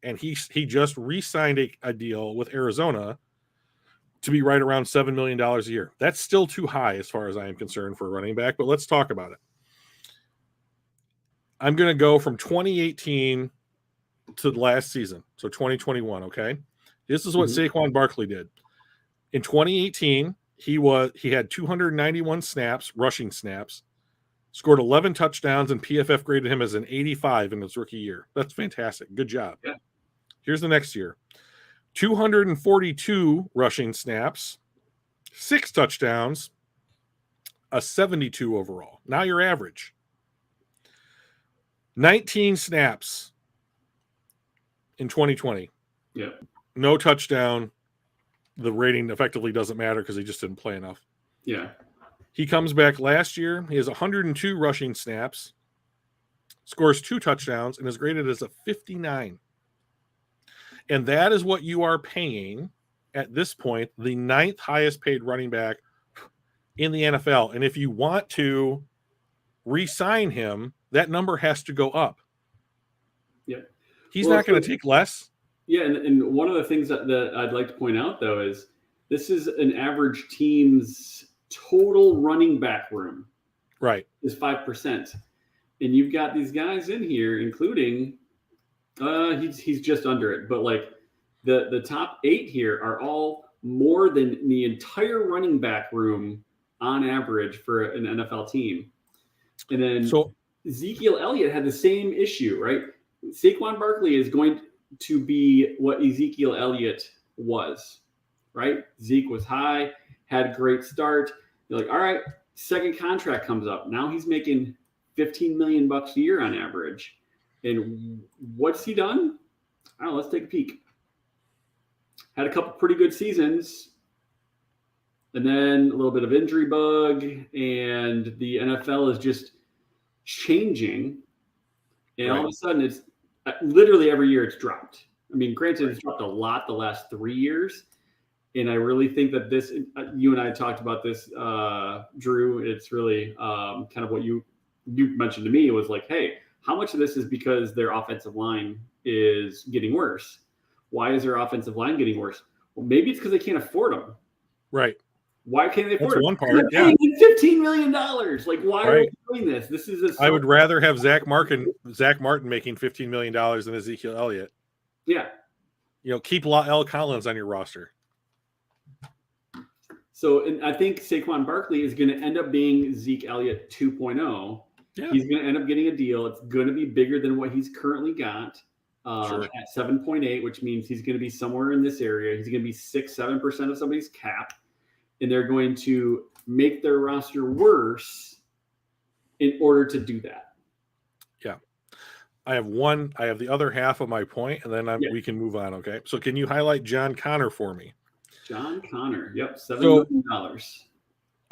and he just re-signed a deal with Arizona to be right around $7 million a year. That's still too high as far as I am concerned for a running back, but let's talk about it. I'm going to go from 2018 to last season, so 2021. Okay, this is what Saquon Barkley did in 2018. He had 291 snaps, rushing snaps, scored 11 touchdowns, and PFF graded him as an 85 in his rookie year. That's fantastic. Good job. Yeah. Here's the next year: 242 rushing snaps, 6 touchdowns, a 72 overall. Now your average. 19 snaps in 2020. Yeah. No touchdown. The rating effectively doesn't matter because he just didn't play enough. Yeah. He comes back last year. He has 102 rushing snaps, scores 2 touchdowns, and is graded as a 59. And that is what you are paying at this point, the 9th highest paid running back in the NFL. And if you want to re-sign him, that number has to go up. Yeah. He's not going to take less. Yeah, and one of the things that I'd like to point out, though, is this is an average team's total running back room. Right. Is 5%. And you've got these guys in here, including he's just under it, but like the top 8 here are all more than the entire running back room on average for an NFL team. And then Ezekiel Elliott had the same issue, right? Saquon Barkley is going to be what Ezekiel Elliott was, right? Zeke was high, had a great start. You're like, all right, second contract comes up. Now he's making $15 million a year on average. And what's he done? I don't know, let's take a peek. Had a couple pretty good seasons. And then a little bit of injury bug. And the NFL is just changing. And all of a sudden, it's literally every year it's dropped. I mean, granted, it's dropped a lot the last 3 years. And I really think that this, you and I talked about this, Drew. It's really kind of what you mentioned to me. It was like, hey, how much of this is because their offensive line is getting worse? Why is their offensive line getting worse? Well, maybe it's because they can't afford them. Right. Why can't they afford That's it? one part. Yeah. $15 million. Like, why are we doing this? This is I would rather have Zach Martin making $15 million than Ezekiel Elliott. Yeah. Keep L. Collins on your roster. So, and I think Saquon Barkley is going to end up being Zeke Elliott 2.0. Yeah. He's going to end up getting a deal. It's going to be bigger than what he's currently got at 7.8, which means he's going to be somewhere in this area. He's going to be 6-7% of somebody's cap. And they're going to make their roster worse in order to do that. Yeah. I have the other half of my point, and then we can move on, okay? So can you highlight John Connor for me? John Connor, yep, $7 million.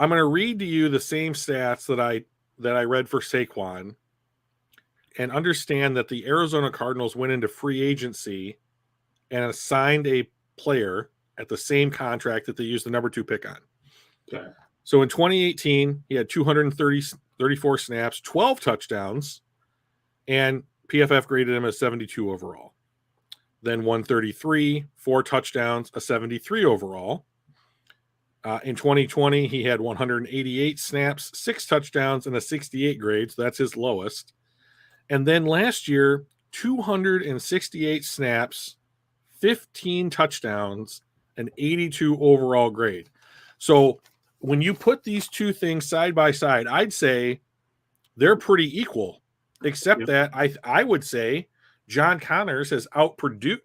I'm going to read to you the same stats that I read for Saquon, and understand that the Arizona Cardinals went into free agency and assigned a player at the same contract that they used the number 2 pick on. Okay. So in 2018, he had 234 snaps, 12 touchdowns, and PFF graded him as 72 overall. Then 133, 4 touchdowns, a 73 overall. In 2020, he had 188 snaps, 6 touchdowns, and a 68 grade. So that's his lowest. And then last year, 268 snaps, 15 touchdowns, an 82 overall grade. So when you put these two things side by side, I'd say they're pretty equal, except that I would say John Connor has outproduced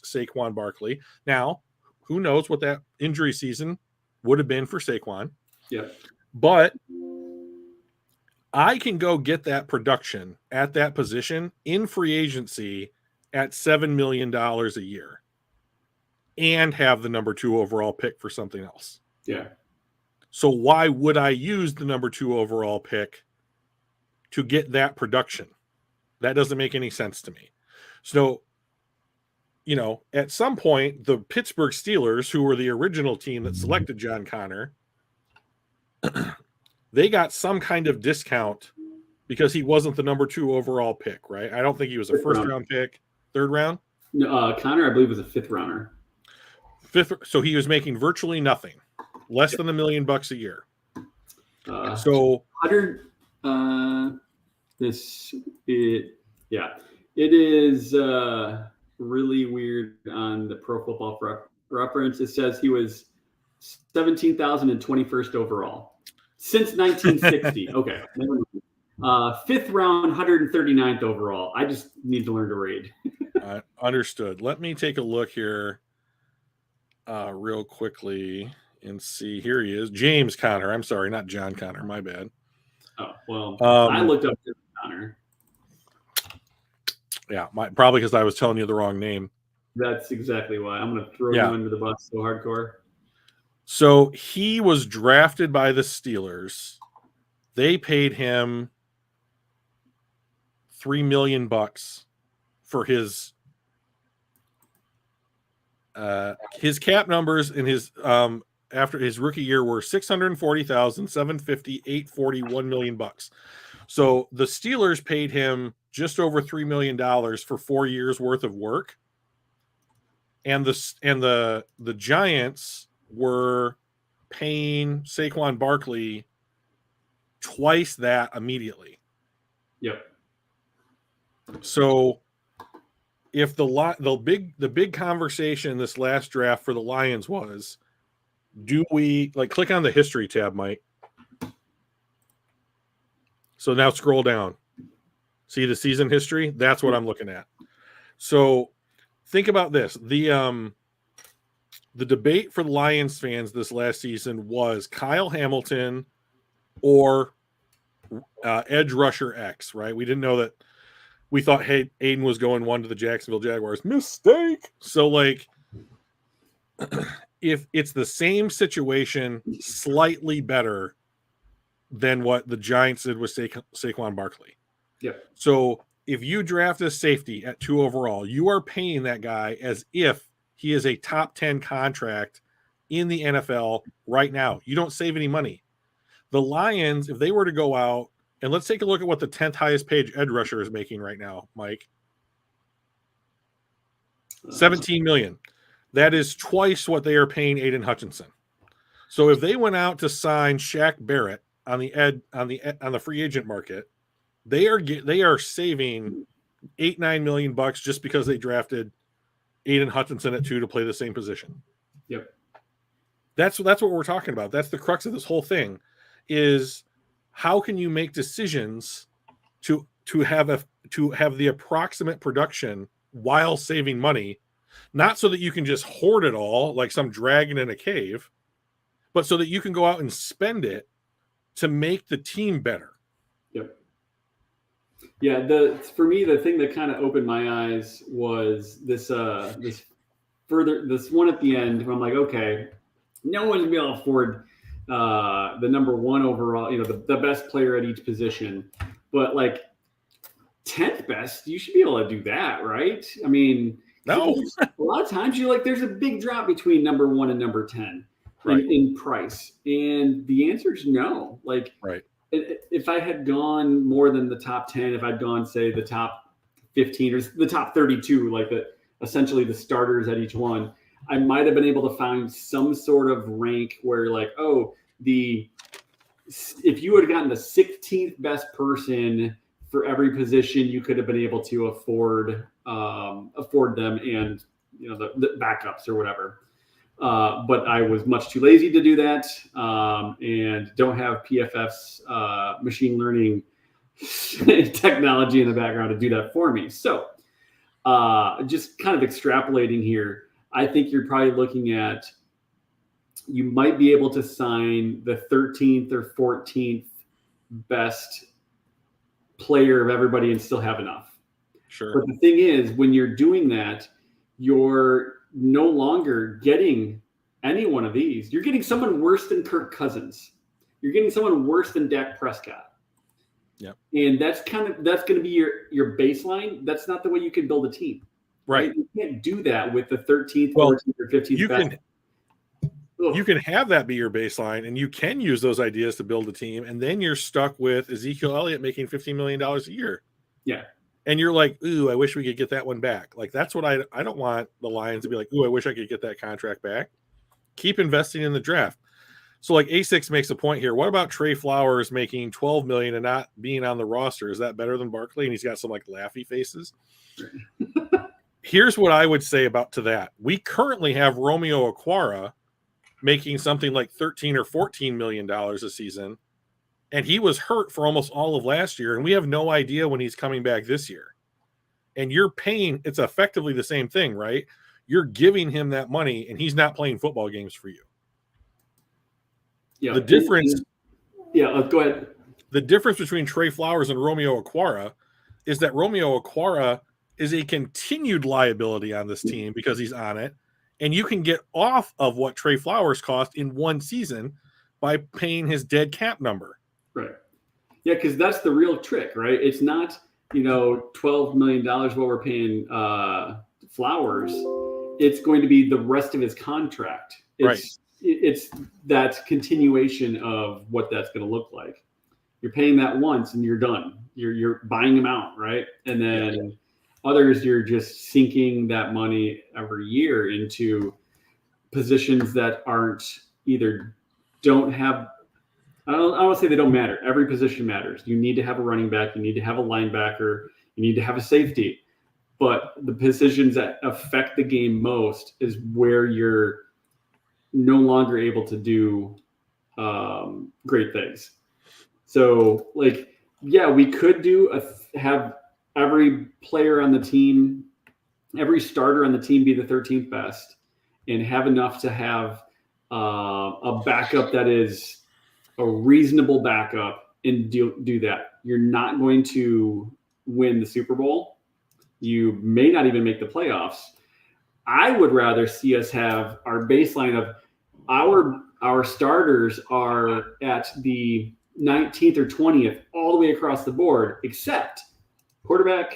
Saquon Barkley. Now, who knows what that injury season would have been for Saquon? Yeah. But I can go get that production at that position in free agency at $7 million a year and have the number 2 overall pick for something else. Yeah. So why would I use the number 2 overall pick to get that production? That doesn't make any sense to me. So, at some point, the Pittsburgh Steelers, who were the original team that selected John Connor, they got some kind of discount because he wasn't the number 2 overall pick, right? I don't think he was a first-round pick. Third round? No, Connor, I believe, was a 5th rounder. So he was making virtually nothing, less than $1 million a year. So 100. Yeah. It is really weird on the Pro Football Reference. It says he was 17,021st overall since 1960. Okay. Fifth round, 139th overall. I just need to learn to read. Understood. Let me take a look here real quickly and see. Here he is. James Conner. I'm sorry, not John Connor. My bad. Oh, well, I looked up Conner. Yeah, probably because I was telling you the wrong name. That's exactly why. I'm going to throw you under the bus so hardcore. So he was drafted by the Steelers. They paid him $3 million for his cap numbers in his after his rookie year were 640,000, 750, 840, $1 million. So the Steelers paid him just over $3 million for 4 years worth of work. And the Giants were paying Saquon Barkley twice that immediately. Yep. So if the big conversation this last draft for the Lions was, do we click on the history tab, Mike? So now scroll down. See the season history? That's what I'm looking at. So think about this. The debate for the Lions fans this last season was Kyle Hamilton or edge rusher X, right? We didn't know that. We thought, hey, Aiden was going 1 to the Jacksonville Jaguars. Mistake. So, if it's the same situation, slightly better than what the Giants did with Saquon Barkley. Yep. So, if you draft a safety at 2 overall, you are paying that guy as if he is a top 10 contract in the NFL right now. You don't save any money. The Lions, if they were to go out, and let's take a look at what the 10th highest paid edge rusher is making right now, Mike. $17 million. That is twice what they are paying Aiden Hutchinson. So if they went out to sign Shaq Barrett on the free agent market, they are saving $8-9 million just because they drafted Aiden Hutchinson at 2 to play the same position. Yep. That's what we're talking about. That's the crux of this whole thing is how can you make decisions to have the approximate production while saving money, not so that you can just hoard it all like some dragon in a cave, but so that you can go out and spend it to make the team better. Yep. Yeah, for me the thing that kind of opened my eyes was this one at the end where I'm like, okay, no one's gonna be able to afford the number 1 overall, the best player at each position, but 10th best, you should be able to do that, right? I mean, no, a lot of times there's a big drop between number 1 and number 10 in price, and the answer is no. Right. If I had gone more than the top 10, if I'd gone say the top 15 or the top 32, essentially the starters at each one, I might have been able to find some sort of rank where if you had gotten the 16th best person for every position, you could have been able to afford them and the backups or whatever. But I was much too lazy to do that, and don't have PFF's machine learning technology in the background to do that for me. So just kind of extrapolating here, I think you're probably looking at, you might be able to sign the 13th or 14th best player of everybody and still have enough. Sure. But the thing is, when you're doing that, you're no longer getting any one of these. You're getting someone worse than Kirk Cousins. You're getting someone worse than Dak Prescott. Yeah. And that's going to be your baseline. That's not the way you can build a team. Right. You can't do that with the 13th, 14th, or 15th best. You can have that be your baseline, and you can use those ideas to build a team, and then you're stuck with Ezekiel Elliott making $15 million a year. Yeah. And you're like, ooh, I wish we could get that one back. That's what I don't want the Lions to be like, ooh, I wish I could get that contract back. Keep investing in the draft. So A6 makes a point here. What about Trey Flowers making $12 million and not being on the roster? Is that better than Barkley? And he's got some laughy faces. Here's what I would say about to that. We currently have Romeo Okwara making something like $13 or $14 million a season, and he was hurt for almost all of last year, and we have no idea when he's coming back this year. And you're paying, it's effectively the same thing, right? You're giving him that money, and he's not playing football games for you. Yeah. The difference. Go ahead. The difference between Trey Flowers and Romeo Okwara is that Romeo Okwara is a continued liability on this team because he's on it, and you can get off of what Trey Flowers cost in one season by paying his dead cap number. Right. Yeah, because that's the real trick, right? It's not, $12 million what we're paying Flowers. It's going to be the rest of his contract. It's that continuation of what that's going to look like. You're paying that once and you're done. You're buying them out, right? And then others, you're just sinking that money every year into positions that don't have. I don't want to say they don't matter. Every position matters. You need to have a running back. You need to have a linebacker. You need to have a safety. But the positions that affect the game most is where you're no longer able to do great things. So, we could have every player on the team, every starter on the team be the 13th best and have enough to have a backup that is a reasonable backup and do that. You're not going to win the Super Bowl. You may not even make the playoffs. I would rather see us have our baseline of our starters are at the 19th or 20th all the way across the board, except quarterback,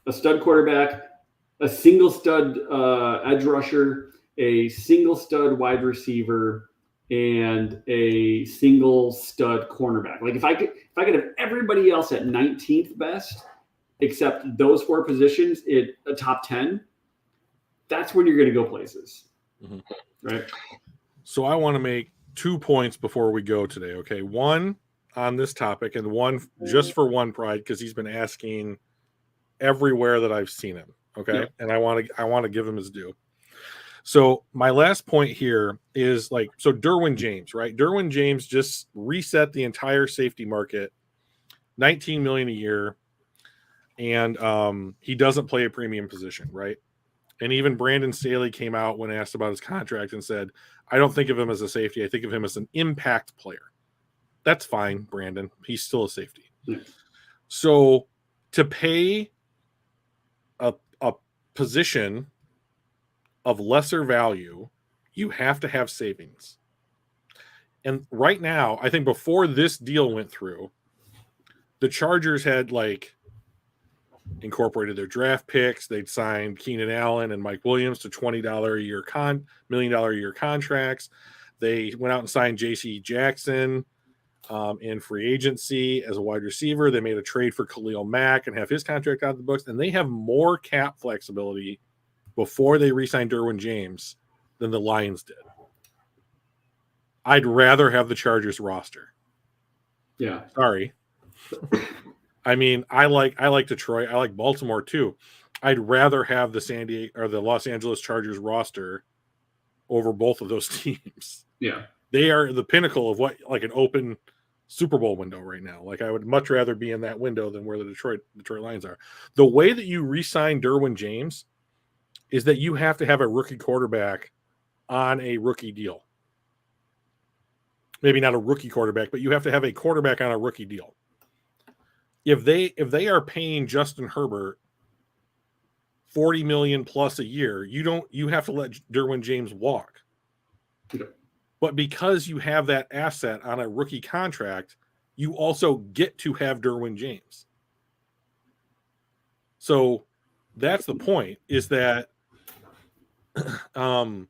a stud quarterback, a single stud edge rusher, a single stud wide receiver, and a single stud cornerback. If I could have everybody else at 19th best, except those four positions in a top 10, that's when you're going to go places. Mm-hmm. Right. So I want to make 2 points before we go today. Okay. One on this topic and one just for one pride, because he's been asking everywhere that I've seen him. Okay. Yeah. And I want to give him his due. So my last point here is Derwin James, right? Derwin James just reset the entire safety market, $19 million a year. And he doesn't play a premium position, right? And even Brandon Staley came out when asked about his contract and said, I don't think of him as a safety. I think of him as an impact player. That's fine, Brandon. He's still a safety. Yeah. So to pay a position of lesser value, you have to have savings. And right now, I think before this deal went through, the Chargers had incorporated their draft picks. They'd signed Keenan Allen and Mike Williams to $20 a year $1 million a year contracts. They went out and signed J.C. Jackson in free agency as a wide receiver. They made a trade for Khalil Mack and have his contract out of the books. And they have more cap flexibility before they re-signed Derwin James than the Lions did. I'd rather have the Chargers roster. Yeah. Sorry. I mean, I like Detroit. I like Baltimore too. I'd rather have the San Diego or the Los Angeles Chargers roster over both of those teams. Yeah. They are the pinnacle of what an open Super Bowl window right now. I would much rather be in that window than where the Detroit Lions are. The way that you re-sign Derwin James is that you have to have a rookie quarterback on a rookie deal. Maybe not a rookie quarterback, but you have to have a quarterback on a rookie deal. If they are paying Justin Herbert $40 million plus a year, you have to let Derwin James walk. Yeah. But because you have that asset on a rookie contract, you also get to have Derwin James. So that's the point, is that the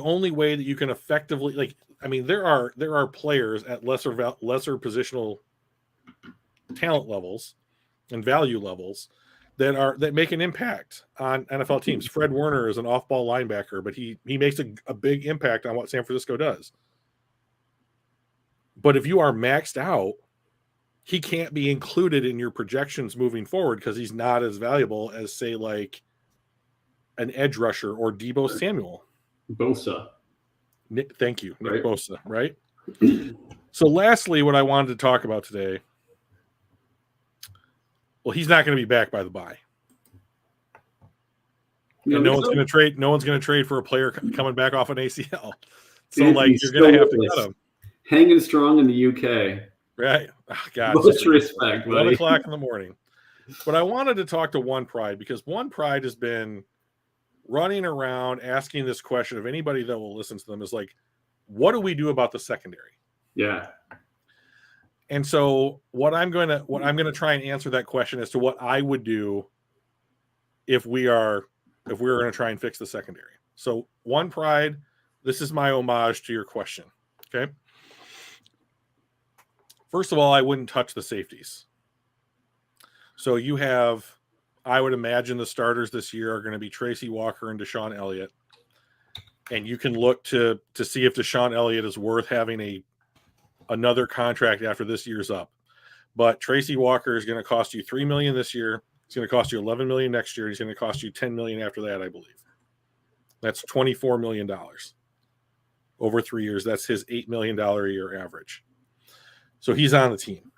only way that you can effectively there are players at lesser positional talent levels and value levels that make an impact on NFL teams. Fred Warner is an off-ball linebacker, but he makes a big impact on what San Francisco does. But if you are maxed out, he can't be included in your projections moving forward because he's not as valuable as, say, like an edge rusher or Deebo Samuel. Bosa. Nick, thank you, Nick Right. Bosa, right? So lastly, what I wanted to talk about today, well, he's not going to be back by the bye. And no one's going to trade. No one's going to trade for a player coming back off an ACL. So, like, you're going to have to cut him. Hanging strong in the UK. Right. Oh, God. Most respect, buddy. 1 o'clock in the morning. But I wanted to talk to One Pride because One Pride has been running around asking this question of anybody that will listen to them is like, what do we do about the secondary? Yeah. And so what I'm going to try and answer that question as to what I would do if we were going to try and fix the secondary. So One Pride, this is my homage to your question. Okay. First of all, I wouldn't touch the safeties. So you have, I would imagine the starters this year are going to be Tracy Walker and Deshaun Elliott. And you can look to see if Deshaun Elliott is worth having another contract after this year's up. But Tracy Walker is going to cost you $3 million this year. It's going to cost you $11 million next year. He's going to cost you $10 million after that, I believe. That's $24 million over 3 years. That's his $8 million a year average. So he's on the team.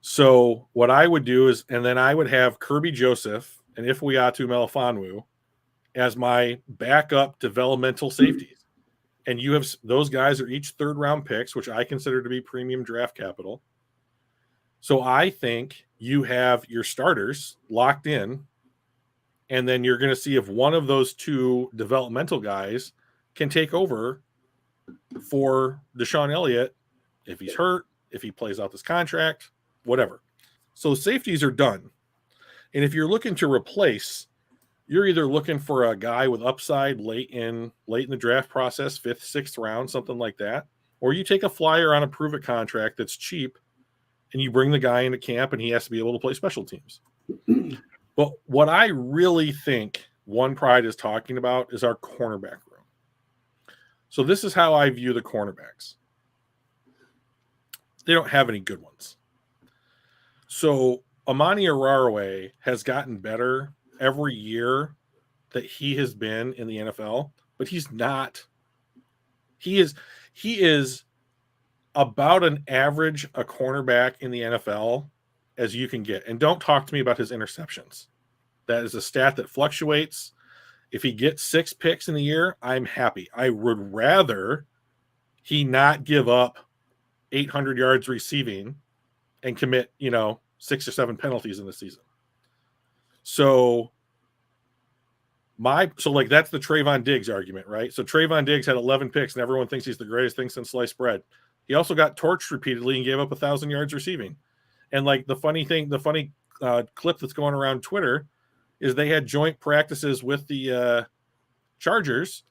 So what I would do is, and then I would have Kirby Joseph and Ifeatu Melifonwu as my backup developmental safeties. And you have, those guys are each third round picks, which I consider to be premium draft capital. So I think you have your starters locked in, and then you're going to see if one of those two developmental guys can take over for Deshaun Elliott if he's hurt, if he plays out this contract, whatever. So safeties are done. And if you're looking to replace, you're either looking for a guy with upside late in the draft process, 5th, 6th round, something like that, or you take a flyer on a prove-it contract that's cheap, and you bring the guy into camp, and he has to be able to play special teams. But what I really think One Pride is talking about is our cornerback room. So this is how I view the cornerbacks. They don't have any good ones. So Amani Araraway has gotten better every year that he has been in the NFL, but he's not. He is about an average a cornerback in the NFL as you can get. And don't talk to me about his interceptions. That is a stat that fluctuates. If he gets 6 picks in the year, I'm happy. I would rather he not give up 800 yards receiving and commit, 6 or 7 penalties in the season. So that's the Trayvon Diggs argument, right? So Trayvon Diggs had 11 picks and everyone thinks he's the greatest thing since sliced bread. He also got torched repeatedly and gave up 1,000 yards receiving. And like the funny clip that's going around Twitter is they had joint practices with the Chargers,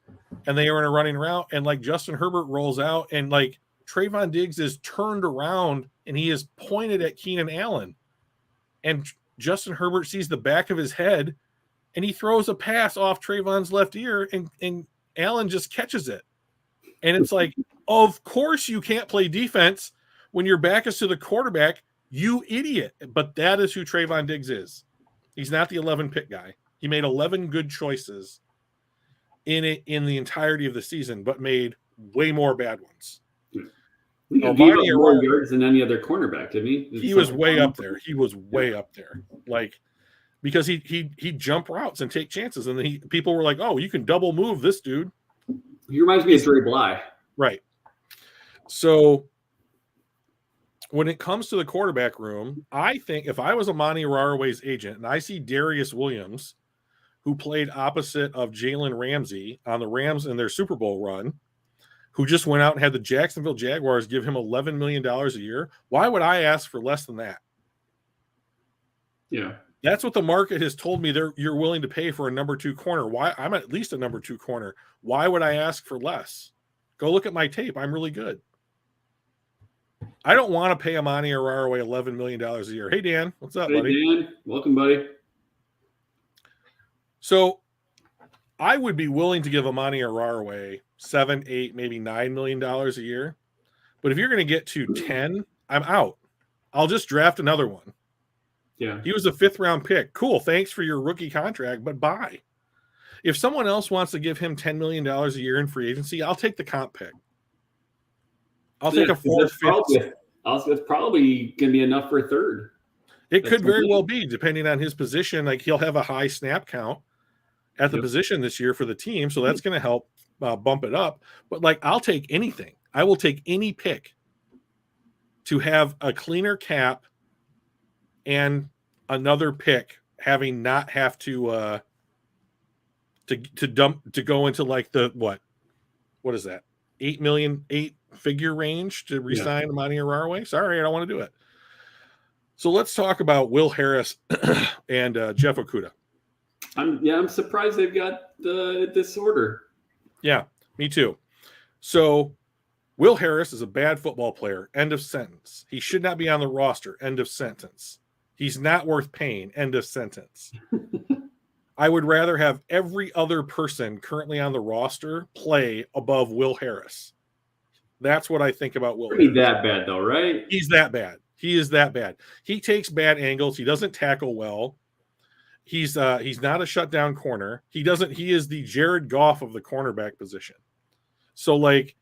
and they were running around, and like Justin Herbert rolls out, and like Trayvon Diggs is turned around and he is pointed at Keenan Allen, and Justin Herbert sees the back of his head, and he throws a pass off Trayvon's left ear, and Allen just catches it. And it's like, of course you can't play defense when your back is to the quarterback, you idiot. But that is who Trayvon Diggs is. He's not the 11 pick guy. He made 11 good choices in the entirety of the season, but made way more bad ones. He gave up more yards than any other cornerback, didn't he? He was way up there. He was way up there. Like, because he jump routes and take chances, and then people were like, "Oh, you can double move this dude." He reminds me of Dre Bly. Right. So when it comes to the quarterback room, I think if I was Amani Araraway's agent and I see Darius Williams, who played opposite of Jalen Ramsey on the Rams in their Super Bowl run, who just went out and had the Jacksonville Jaguars give him $11 million a year, why would I ask for less than that? Yeah. That's what the market has told me you're willing to pay for a number 2 corner. Why? I'm at least a number 2 corner. Why would I ask for less? Go look at my tape. I'm really good. I don't want to pay Amani Araraway $11 million a year. Hey, Dan. What's up, buddy? Hey, Dan. Welcome, buddy. So I would be willing to give Amani Araraway $7, $8, maybe $9 million a year. But if you're going to get to 10, I'm out. I'll just draft another one. Yeah. He was a 5th-round pick. Cool. Thanks for your rookie contract, but bye. If someone else wants to give him $10 million a year in free agency, I'll take the comp pick. I'll take a 4th, 5th. It's probably going to be enough for a 3rd. It could very well be, depending on his position. Like, he'll have a high snap count at the position this year for the team, so that's going to help bump it up. But, like, I'll take anything. I will take any pick to have a cleaner cap and another pick, having not have to go into like the what is that, 8-figure range to re-sign Amani Araraway? Sorry, I don't want to do it. So let's talk about Will Harris and Jeff Okudah. I'm surprised they've got this order. Yeah, me too. So Will Harris is a bad football player. End of sentence. He should not be on the roster. End of sentence. He's not worth paying. End of sentence. I would rather have every other person currently on the roster play above Will Harris. That's what I think about Will Harris. He's that bad, though, right? He's that bad. He is that bad. He takes bad angles. He doesn't tackle well. He's not a shutdown corner. He is the Jared Goff of the cornerback position. So, like,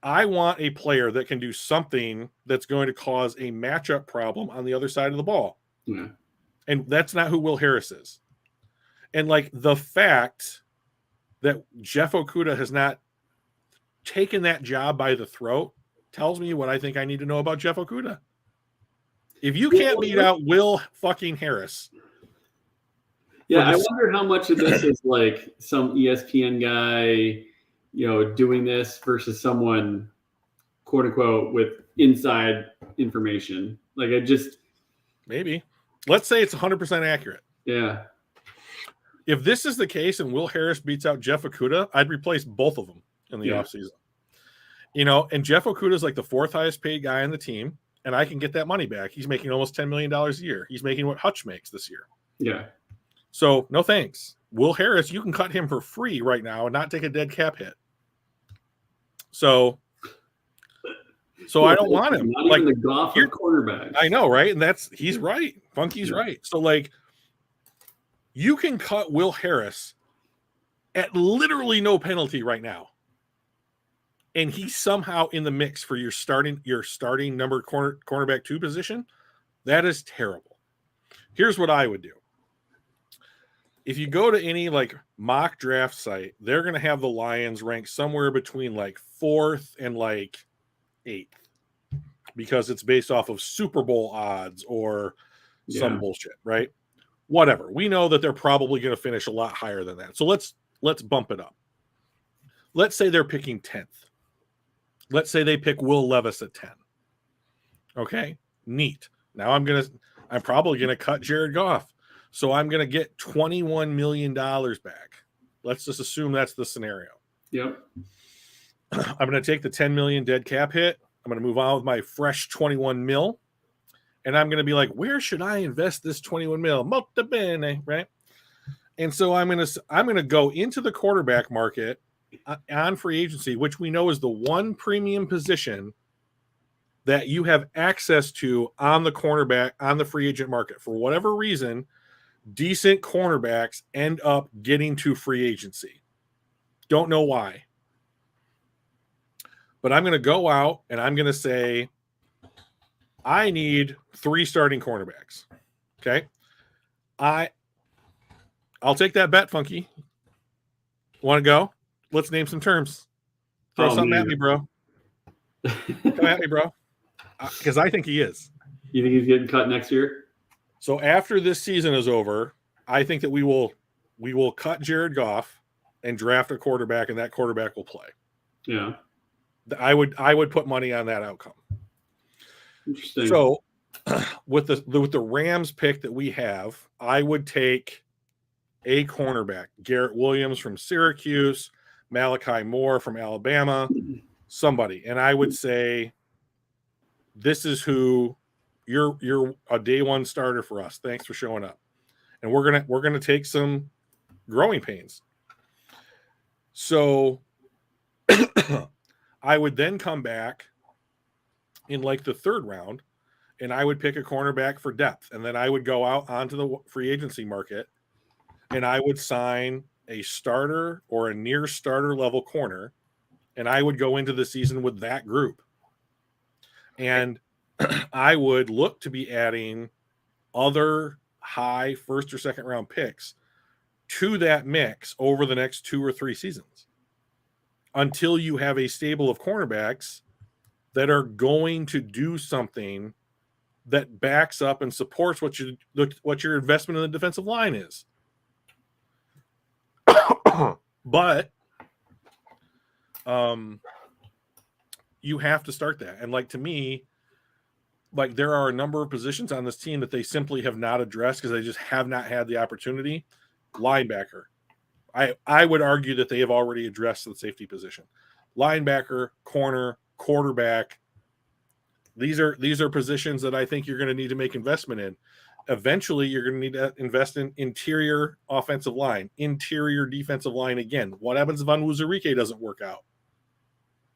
I want a player that can do something that's going to cause a matchup problem on the other side of the ball. Yeah. And that's not who Will Harris is. And, like, the fact that Jeff Okudah has not taken that job by the throat tells me what I think I need to know about Jeff Okudah. If you can't beat out Will fucking Harris. Yeah, I wonder how much of this is like some ESPN guy, doing this versus someone, quote unquote, with inside information. Like, maybe. Let's say it's 100% accurate. Yeah. If this is the case and Will Harris beats out Jeff Okudah, I'd replace both of them in the offseason. And Jeff Okudah is like the 4th highest paid guy on the team, and I can get that money back. He's making almost $10 million a year. He's making what Hutch makes this year. Yeah. So, no thanks. Will Harris, you can cut him for free right now and not take a dead cap hit. So I don't want him. Not even the Goff of quarterbacks. I know, right? And he's right. Funky's right. So, like, you can cut Will Harris at literally no penalty right now, and he's somehow in the mix for your starting number cornerback 2 position. That is terrible. Here's what I would do. If you go to any like mock draft site, they're going to have the Lions ranked somewhere between like 4th and like 8th, because it's based off of Super Bowl odds or some bullshit, right? Whatever. We know that they're probably going to finish a lot higher than that. So let's bump it up. Let's say they're picking 10th. Let's say they pick Will Levis at 10. Okay, neat. Now I'm probably going to cut Jared Goff. So I'm going to get $21 million back. Let's just assume that's the scenario. Yep. I'm going to take the 10 million dead cap hit. I'm going to move on with my fresh 21 mil. And I'm going to be like, where should I invest this 21 mil? Molto bene, right? And so I'm going to go into the quarterback market on free agency, which we know is the one premium position that you have access to on the free agent market. For whatever reason, decent cornerbacks end up getting to free agency. Don't know why. But I'm going to go out and I'm going to say, I need 3 starting cornerbacks. Okay. I'll take that bet, Funky. Want to go? Let's name some terms. Throw something at me, bro. Come at me, bro. Because I think he is. You think he's getting cut next year? So after this season is over, I think that we will cut Jared Goff and draft a quarterback, and that quarterback will play. Yeah. I would put money on that outcome. Interesting. So with the Rams pick that we have, I would take a cornerback, Garrett Williams from Syracuse, Malachi Moore from Alabama, somebody. And I would say, this is who you're a day one starter for us. Thanks for showing up. And we're gonna take some growing pains. So I would then come back in like the third round, and I would pick a cornerback for depth, and then I would go out onto the free agency market, and I would sign a starter or a near starter level corner, and I would go into the season with that group. And I would look to be adding other high first or second round picks to that mix over the next 2 or 3 seasons until you have a stable of cornerbacks that are going to do something that backs up and supports what your investment in the defensive line is. But you have to start that. And like, to me, like, there are a number of positions on this team that they simply have not addressed because they just have not had the opportunity. Linebacker. I would argue that they have already addressed the safety position. Linebacker, corner, quarterback. These are positions that I think you're going to need to make investment in. Eventually, you're going to need to invest in interior offensive line, interior defensive line again. What happens if Onwuzurike doesn't work out?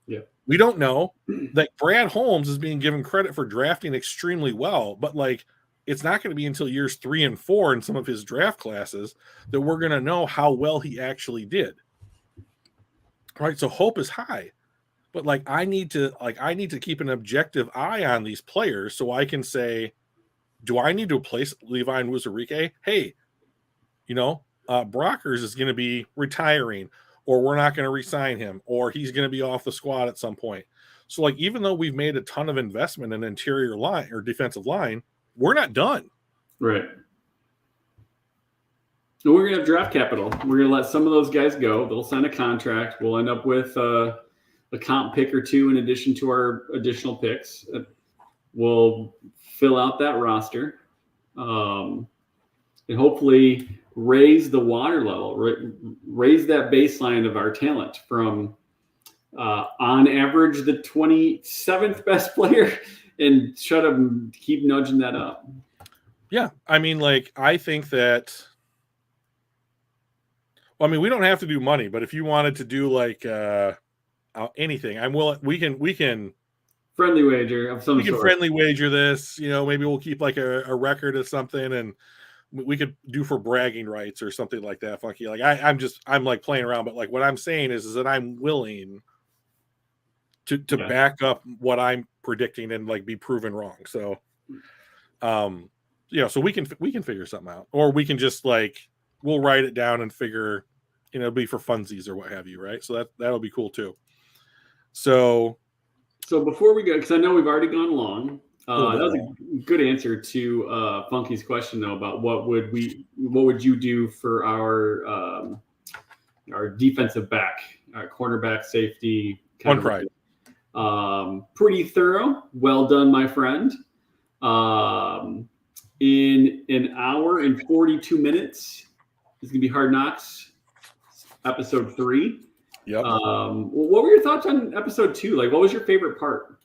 Yeah. We don't know. Like, Brad Holmes is being given credit for drafting extremely well, but like, it's not going to be until years 3 and 4 in some of his draft classes that we're going to know how well he actually did. Right? So hope is high. But like, I need to keep an objective eye on these players so I can say, do I need to replace Levi Onwuzurike? Hey, Brockers is going to be retiring, or we're not going to re-sign him, or he's going to be off the squad at some point. So like, even though we've made a ton of investment in interior line or defensive line, we're not done. Right. So we're going to have draft capital. We're going to let some of those guys go. They'll sign a contract. We'll end up with a comp pick or two in addition to our additional picks. We'll fill out that roster, and hopefully raise the water level, raise that baseline of our talent from on average the 27th best player, and shut up and keep nudging that up. Yeah. I mean, like, I think that, well, I mean, we don't have to do money, but if you wanted to do like anything, I'm willing. We can friendly wager of some sort. We can friendly wager this. Maybe we'll keep like a record of something, and we could do for bragging rights or something like that. Funky. Like, I'm like playing around, but like, what I'm saying is that I'm willing to back up what I'm predicting and like be proven wrong. So, so we can figure something out, or we can just like, we'll write it down and figure, it'll be for funsies or what have you. Right. So that'll be cool too. So before we go, because I know we've already gone long, that was a good answer to Funky's question though, about what would you do for our defensive back, our cornerback, safety. One pride. Pretty thorough. Well done, my friend. In an hour and 42 minutes, it's gonna be Hard Knocks, episode 3. Yep. What were your thoughts on episode 2? Like, what was your favorite part?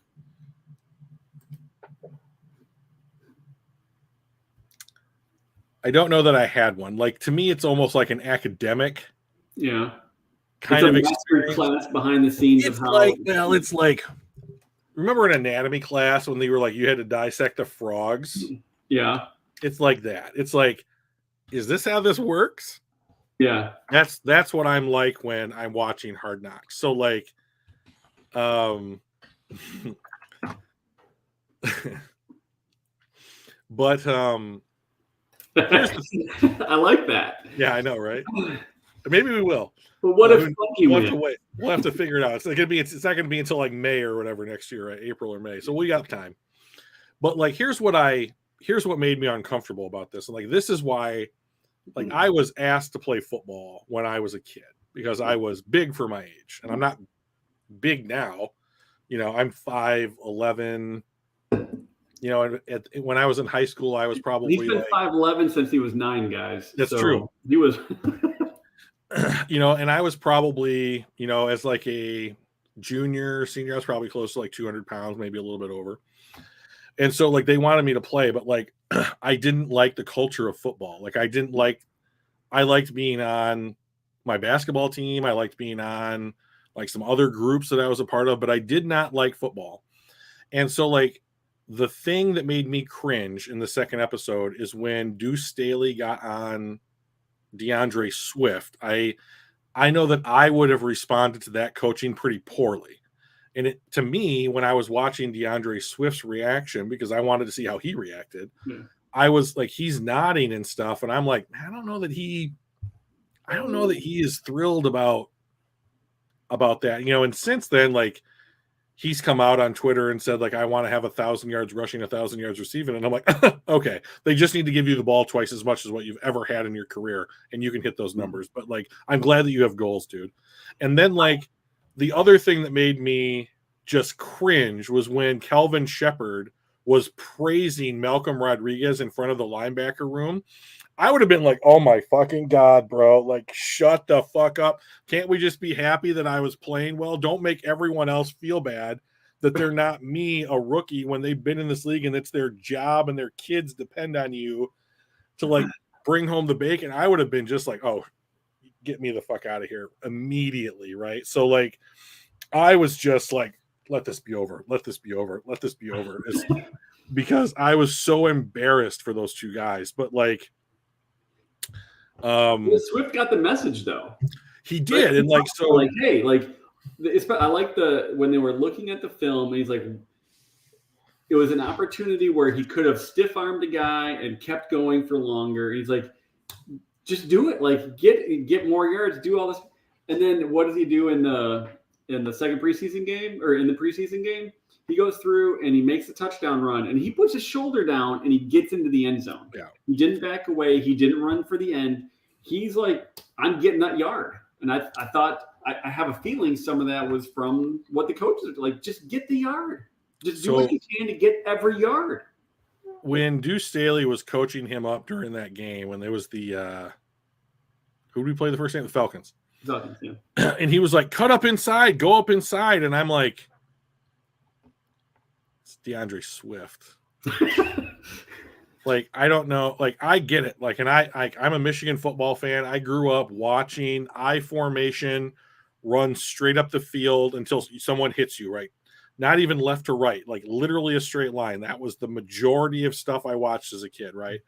I don't know that I had one. Like, to me, it's almost like an academic. Yeah. Kind of master class behind the scenes it's of how. It's like, remember in anatomy class when they were like, you had to dissect the frogs? Yeah. It's like that. It's like, is this how this works? Yeah. That's what I'm like when I'm watching Hard Knocks. So like, but I like that. Yeah, I know, right? Maybe we will. But what if Funky wins? We'll have to figure it out. It's not gonna be until like May or whatever next year, right? April or May. So we got time. But like, here's what made me uncomfortable about this. And like, this is why, like, I was asked to play football when I was a kid because I was big for my age, and I'm not big now. I'm 5'11". When I was in high school, I was probably. He's been 5'11" since he was 9, guys. That's true. He was. And I was probably, as like a junior, senior, I was probably close to like 200 pounds, maybe a little bit over. And so like, they wanted me to play, but like, I didn't like the culture of football. Like, I liked being on my basketball team. I liked being on like some other groups that I was a part of, but I did not like football. And so, like, the thing that made me cringe in the second episode is when Deuce Staley got on DeAndre Swift. I know that I would have responded to that coaching pretty poorly. And to me, when I was watching DeAndre Swift's reaction, because I wanted to see how he reacted, Yeah. I was like, he's nodding and stuff, and I'm like, I don't know that he is thrilled about that, And since then, like, he's come out on Twitter and said, like, I want to have 1,000 yards rushing, 1,000 yards receiving, and I'm like, okay, they just need to give you the ball twice as much as what you've ever had in your career, and you can hit those numbers. But like, I'm glad that you have goals, dude. And then, like, the other thing that made me just cringe was when Kelvin Shepard was praising Malcolm Rodriguez in front of the linebacker room. I would have been like, oh my fucking God, bro. Like, shut the fuck up. Can't we just be happy that I was playing well? Don't make everyone else feel bad that they're not me, a rookie, when they've been in this league and it's their job and their kids depend on you to, like, bring home the bacon. I would have been just like, oh, get me the fuck out of here immediately, right? So, like, I was just like, let this be over. Let this be over. Let this be over. Because I was so embarrassed for those two guys. But, like, Swift got the message though. He did, right? And like, so, like, hey, like, I like when they were looking at the film, and he's like, it was an opportunity where he could have stiff armed a guy and kept going for longer. And he's like, just do it, like, get more yards, do all this. And then what does he do in the second preseason game, or in the preseason game? He goes through and he makes a touchdown run, and he puts his shoulder down and he gets into the end zone. Yeah. He didn't back away. He didn't run for the end. He's like, I'm getting that yard. And I thought, I have a feeling some of that was from what the coaches are like, just get the yard. Just do what you can to get every yard. When Deuce Staley was coaching him up during that game, when there was the who did we play the first game? The Falcons. Yeah. And he was like, cut up inside, go up inside. And I'm like, it's DeAndre Swift. Like, I don't know. Like, I get it. Like, and I'm a Michigan football fan. I grew up watching I formation run straight up the field until someone hits you, right? Not even left to right, like literally a straight line. That was the majority of stuff I watched as a kid, right?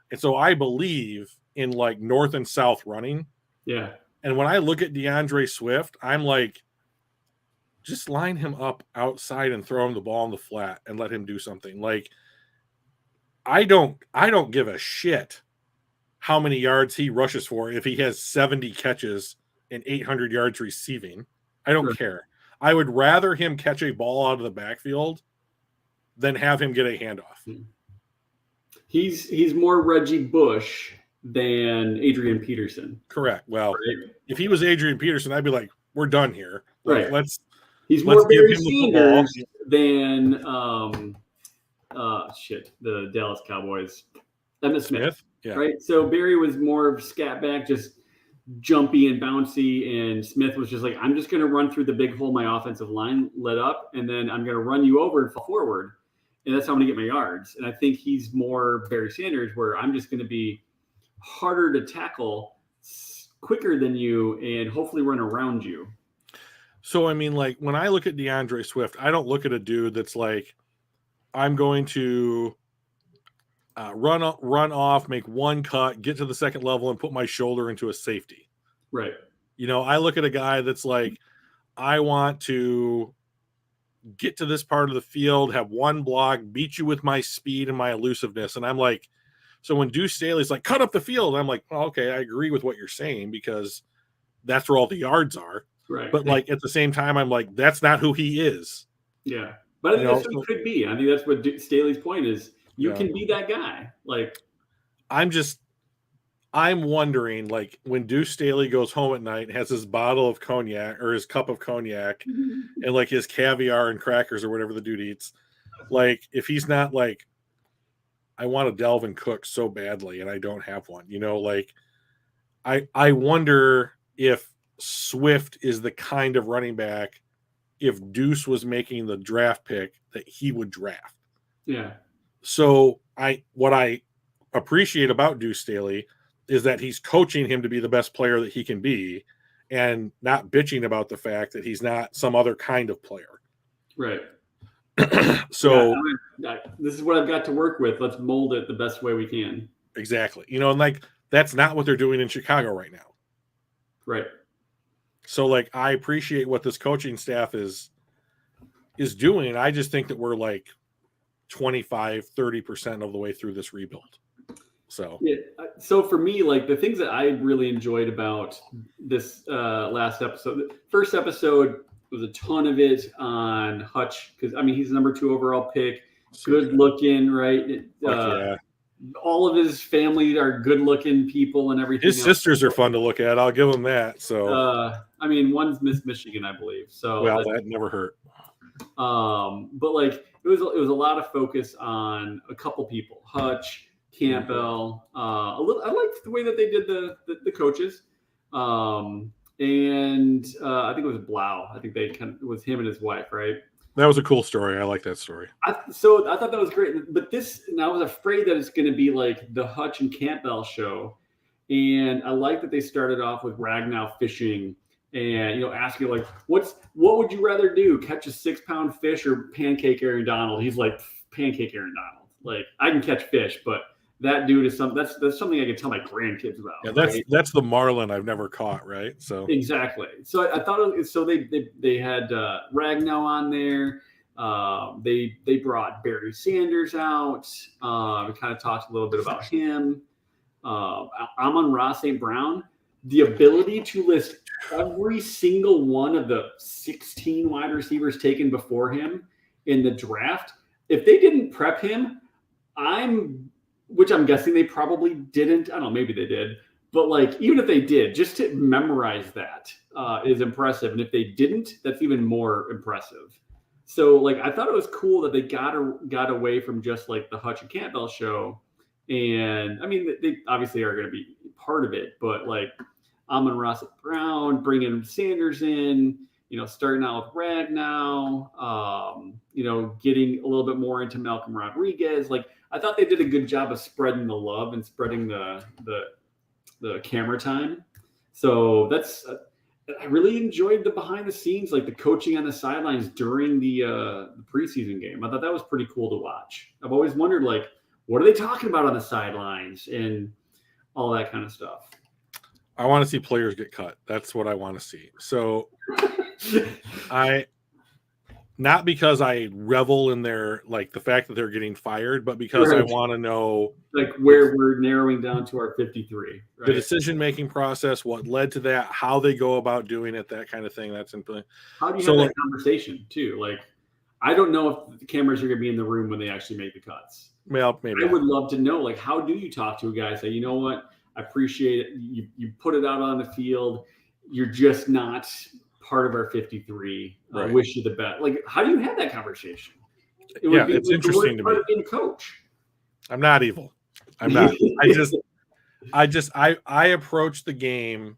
And so I believe in, like, north and south running. Yeah. And when I look at DeAndre Swift, I'm like, just line him up outside and throw him the ball in the flat and let him do something. Like, I don't give a shit how many yards he rushes for if he has 70 catches and 800 yards receiving. I don't care. I would rather him catch a ball out of the backfield than have him get a handoff. He's more Reggie Bush than Adrian Peterson. Correct. Well, if he was Adrian Peterson, I'd be like, we're done here. Like, right. He's more Barry Sanders than the Dallas Cowboys. Emmitt Smith. Yeah. Right. So Barry was more of scat back, just jumpy and bouncy, and Smith was just like, I'm just going to run through the big hole my offensive line lit up, and then I'm going to run you over and fall forward, and that's how I'm going to get my yards. And I think he's more Barry Sanders, where I'm just going to be harder to tackle, quicker than you, and hopefully run around you. So, I mean, like, when I look at DeAndre Swift, I don't look at a dude that's like, I'm going to run off, make one cut, get to the second level, and put my shoulder into a safety. Right. You know, I look at a guy that's like, I want to get to this part of the field, have one block, beat you with my speed and my elusiveness. And I'm like, so when Deuce Staley's like, cut up the field, I'm like, oh, okay, I agree with what you're saying, because that's where all the yards are. Right. But, like, at the same time, I'm like, that's not who he is. Yeah. But I think that's what he could be. I think that's what Staley's point is. You can be that guy. Like, I'm wondering, like, when Deuce Staley goes home at night and has his bottle of cognac or his cup of cognac and, like, his caviar and crackers or whatever the dude eats, like, if he's not like, I want a Delvin Cook so badly and I don't have one, you know, like, I wonder if Swift is the kind of running back, if Deuce was making the draft pick, that he would draft. Yeah. So what I appreciate about Deuce Staley is that he's coaching him to be the best player that he can be, and not bitching about the fact that he's not some other kind of player. Right. So this is what I've got to work with. Let's mold it the best way we can. exactly. And like that's not what they're doing in Chicago right now. Right. So like I appreciate what this coaching staff is doing. I just think that we're like 25-30% of the way through this rebuild. So yeah. So for me, like the things that I really enjoyed about this last episode, the first episode was a ton of it on Hutch because I mean he's number 2 overall pick, good looking, right? yeah. All of his family are good looking people and everything. His sisters are fun to look at. I'll give him that. So I mean, one's Miss Michigan, I believe. So well, that never hurt. But like it was a lot of focus on a couple people, Hutch, Campbell. I liked the way that they did the coaches. And I think it was Blau. I think it was him and his wife, right? That was a cool story. I like that story. So I thought that was great. But I was afraid that it's going to be like the Hutch and Campbell show. And I like that they started off with Ragnow fishing and, asking like, what would you rather do? Catch a 6-pound fish or pancake Aaron Donald? He's like, pancake Aaron Donald. Like I can catch fish, but that dude is that's something I can tell my grandkids about. Yeah, that's the marlin I've never caught, right? So exactly. So I thought they had Ragnow on there. They brought Barry Sanders out. We kind of talked a little bit about him. Amon-Ra St. Brown, the ability to list every single one of the 16 wide receivers taken before him in the draft. If they didn't prep him, which I'm guessing they probably didn't. I don't know, maybe they did. But like, even if they did, just to memorize that is impressive. And if they didn't, that's even more impressive. So like, I thought it was cool that they got away from just like the Hutch and Campbell show. And I mean, they obviously are going to be part of it, but like Amon-Ra St. Brown, bringing Sanders in, starting out with Ragnow, getting a little bit more into Malcolm Rodriguez. Like, I thought they did a good job of spreading the love and spreading the camera time. So I really enjoyed the behind the scenes, like the coaching on the sidelines during the preseason game. I thought that was pretty cool to watch. I've always wondered, like, what are they talking about on the sidelines and all that kind of stuff. I want to see players get cut. That's what I want to see. So not because I revel in their, like the fact that they're getting fired, but because I want to know like where we're narrowing down to our 53, right? The decision-making process, what led to that, how they go about doing it, that kind of thing. That's important. How do you have that conversation too? Like, I don't know if the cameras are going to be in the room when they actually make the cuts. Well, maybe. I would love to know, like, how do you talk to a guy? Say, you know what? I appreciate it. You put it out on the field. You're just not part of our 53. Right. I wish you the best. Like, how do you have that conversation? It's interesting to me. Being a coach. I'm not evil. I'm not. I approach the game.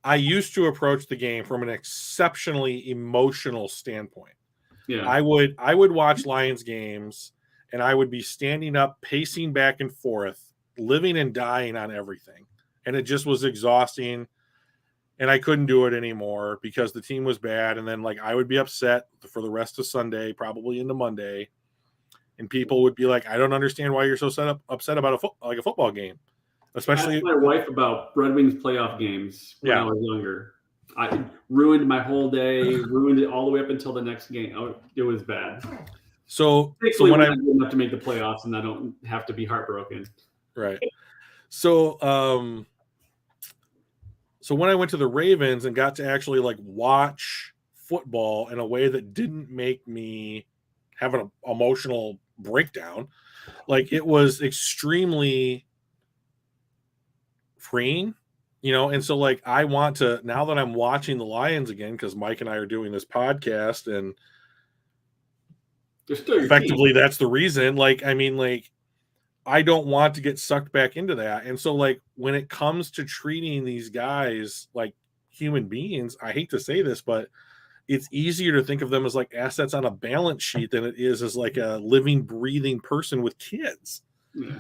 I used to approach the game from an exceptionally emotional standpoint. Yeah. I would watch Lions games and I would be standing up, pacing back and forth, living and dying on everything. And it just was exhausting. And I couldn't do it anymore because the team was bad. And then like I would be upset for the rest of Sunday, probably into Monday. And people would be like, I don't understand why you're so upset about a football game. Especially, I asked my wife about Red Wings playoff games when I was younger. I ruined my whole day, ruined it all the way up until the next game. It was bad. So when I'm good enough to make the playoffs and I don't have to be heartbroken. Right. So when I went to the Ravens and got to actually like watch football in a way that didn't make me have an emotional breakdown, like it was extremely freeing, and so like I want to, now that I'm watching the Lions again, because Mike and I are doing this podcast and effectively that's the reason, like, I mean, like I don't want to get sucked back into that. And so like when it comes to treating these guys like human beings, I hate to say this, but it's easier to think of them as like assets on a balance sheet than it is as like a living, breathing person with kids. Yeah.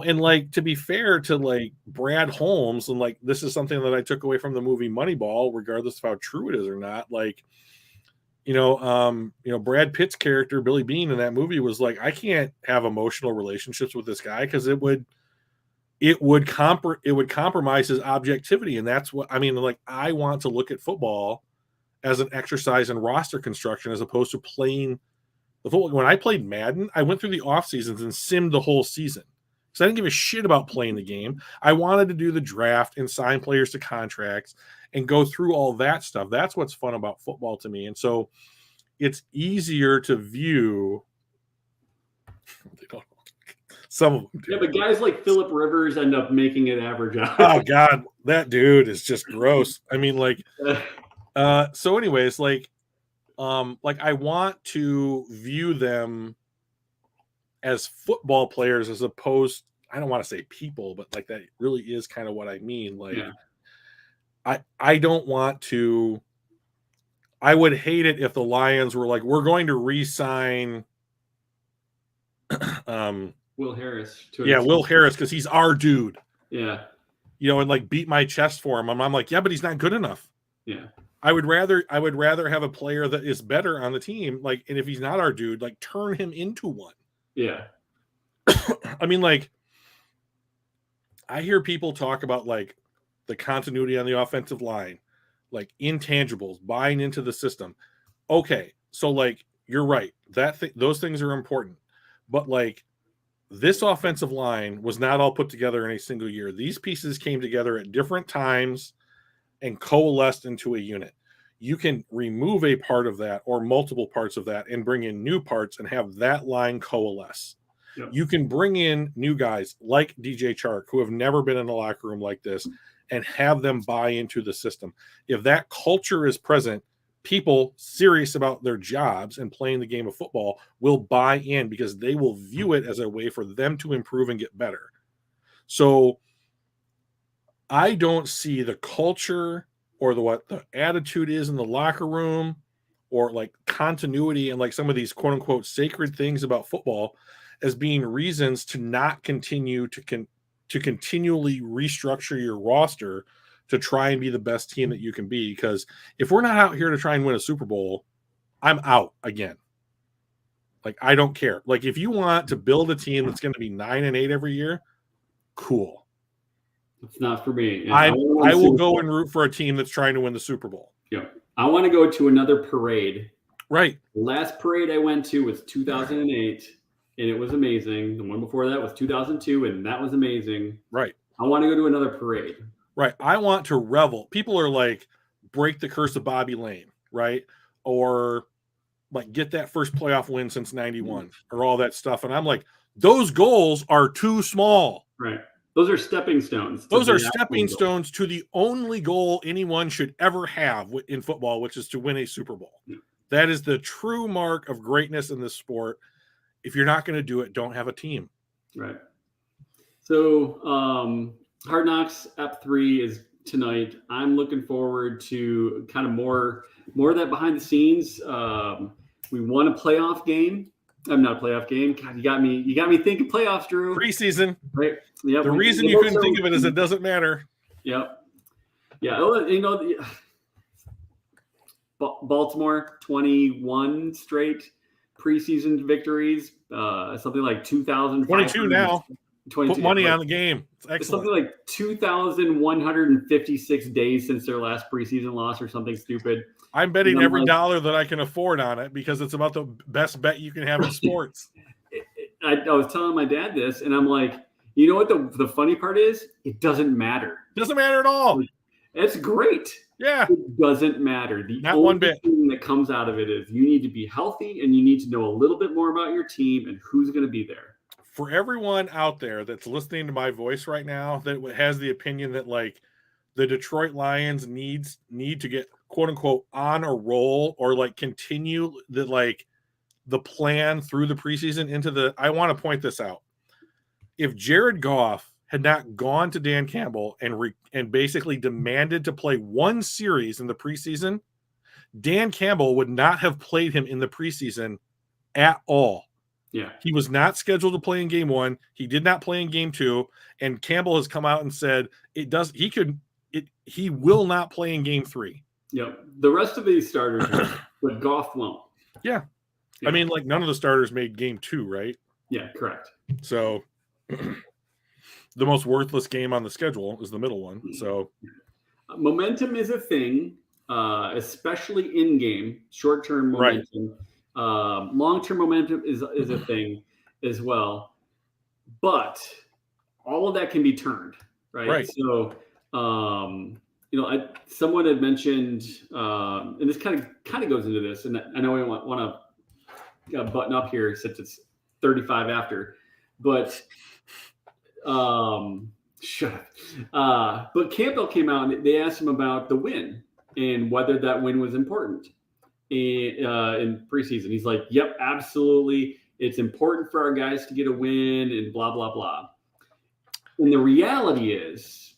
And like, to be fair to like Brad Holmes, and like this is something that I took away from the movie Moneyball, regardless of how true it is or not, like Brad Pitt's character, Billy Bean, in that movie was like, I can't have emotional relationships with this guy because it would compromise his objectivity. And that's what I mean. Like, I want to look at football as an exercise in roster construction as opposed to playing the football. When I played Madden, I went through the off seasons and simmed the whole season. So I didn't give a shit about playing the game. I wanted to do the draft and sign players to contracts and go through all that stuff. That's what's fun about football to me. And so it's easier to view. Some of them do. Yeah, but guys like Phillip Rivers end up making it average out. Oh God, that dude is just gross. I mean, like, so anyways, like I want to view them as football players as opposed, I don't want to say people, but like that really is kind of what I mean. Like, Yeah. I don't want to. I would hate it if the Lions were like, we're going to re-sign Will Harris. Will Harris, because he's our dude. Yeah. And like beat my chest for him. And I'm like, yeah, but he's not good enough. Yeah. I would rather have a player that is better on the team. Like, and if he's not our dude, like turn him into one. Yeah. I mean, like, I hear people talk about like the continuity on the offensive line, like intangibles, buying into the system. Okay, so like you're right. Those things are important. But like this offensive line was not all put together in a single year. These pieces came together at different times and coalesced into a unit. You can remove a part of that or multiple parts of that and bring in new parts and have that line coalesce. Yep. You can bring in new guys like DJ Chark who have never been in a locker room like this and have them buy into the system. If that culture is present, people serious about their jobs and playing the game of football will buy in because they will view it as a way for them to improve and get better. So I don't see the culture or what the attitude is in the locker room or like continuity and like some of these quote unquote sacred things about football as being reasons to not continue to continually restructure your roster to try and be the best team that you can be. Because if we're not out here to try and win a Super Bowl, I'm out again. Like, I don't care. Like, if you want to build a team that's going to be 9-8 every year, cool. It's not for me. Yeah, I will go and root for a team that's trying to win the Super Bowl. Yeah. I want to go to another parade. Right. The last parade I went to was 2008, and it was amazing. The one before that was 2002, and that was amazing. Right. I want to go to another parade. Right. I want to revel. People are like, break the curse of Bobby Lane, right? Or like get that first playoff win since 91 or all that stuff. And I'm like, those goals are too small. Right. Those are stepping stones. Those are stepping stones to the only goal anyone should ever have in football, which is to win a Super Bowl. Yeah. That is the true mark of greatness in this sport. If you're not going to do it, don't have a team. Right. So Hard Knocks Ep 3 is tonight. I'm looking forward to kind of more of that behind the scenes. We won a playoff game. I'm not a playoff game. God, you got me thinking playoffs, Drew. Preseason. Right. Yeah. The reason you couldn't think of it is it doesn't matter. Yep. Yeah. Baltimore 21 straight preseason victories. Something like 22 now. 22. Put money on the game. It's excellent. It's something like 2,156 days since their last preseason loss or something stupid. I'm betting every dollar that I can afford on it because it's about the best bet you can have in sports. I was telling my dad this, and I'm like, you know what the funny part is? It doesn't matter. It doesn't matter at all. It's great. Yeah. It doesn't matter. Not one bit. The only thing that comes out of it is you need to be healthy and you need to know a little bit more about your team and who's going to be there. For everyone out there that's listening to my voice right now that has the opinion that like the Detroit Lions need to get quote unquote on a roll or like continue the plan through the preseason I want to point this out. If Jared Goff had not gone to Dan Campbell and basically demanded to play one series in the preseason, Dan Campbell would not have played him in the preseason at all. Yeah. He was not scheduled to play in game 1. He did not play in game 2. And Campbell has come out and said he will not play in game 3. Yep. The rest of these starters, but Goff won't. Yeah. I mean, like none of the starters made game 2, right? Yeah, correct. So the most worthless game on the schedule is the middle one. So momentum is a thing, especially in game. Short-term momentum, long-term momentum is a thing as well. But all of that can be turned, right? So, someone had mentioned, and this kind of goes into this, and I know we want to button up here since it's 35 after, but shut up. But Campbell came out and they asked him about the win and whether that win was important in preseason. He's like, "Yep, absolutely. It's important for our guys to get a win," and blah blah blah. And the reality is,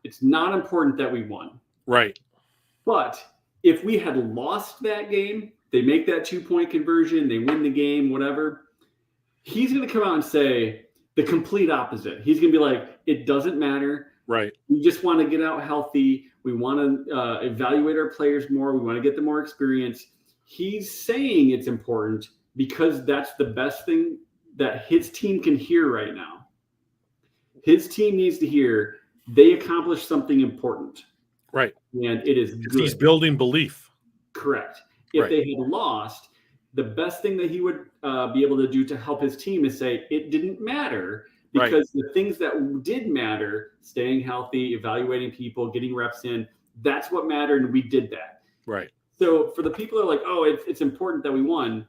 it's not important that we won. Right. But if we had lost that game, they make that 2-point conversion, they win the game, whatever. He's going to come out and say the complete opposite. He's going to be like, it doesn't matter. Right. We just want to get out healthy. We want to evaluate our players more. We want to get them more experience. He's saying it's important because that's the best thing that his team can hear right now. His team needs to hear they accomplished something important. Right. And it is good. He's building belief. Correct. If they had lost, the best thing that he would be able to do to help his team is say it didn't matter because the things that did matter, staying healthy, evaluating people, getting reps in, that's what mattered, and we did that. Right. So for the people that are like, oh, it's important that we won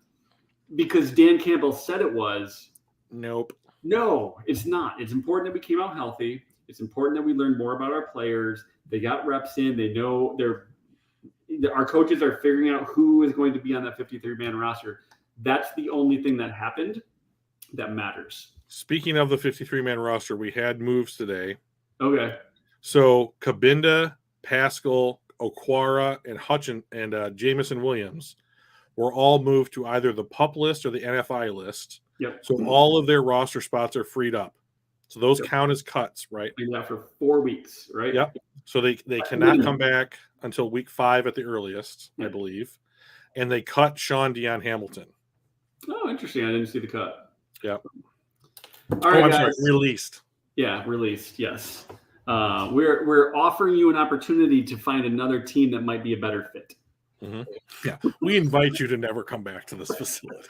because Dan Campbell said it was. Nope. No, it's not. It's important that we came out healthy. It's important that we learned more about our players. They got reps in. They know our coaches are figuring out who is going to be on that 53-man roster. That's the only thing that happened that matters. Speaking of the 53-man roster, we had moves today. Okay. So Kabinda, Pascal, Okwara, and Hutchin and Jamison Williams were all moved to either the PUP list or the NFI list. Yep. So all of their roster spots are freed up. So those count as cuts, right? Yeah, for 4 weeks, right? Yep. So they cannot come back until week 5 at the earliest, I believe. And they cut Sean Dion Hamilton. Oh, interesting. I didn't see the cut. Yep. All right, I'm guys. sorry, released. Yeah, released. Yes. We're offering you an opportunity to find another team that might be a better fit. Mm-hmm. Yeah, we invite you to never come back to this facility.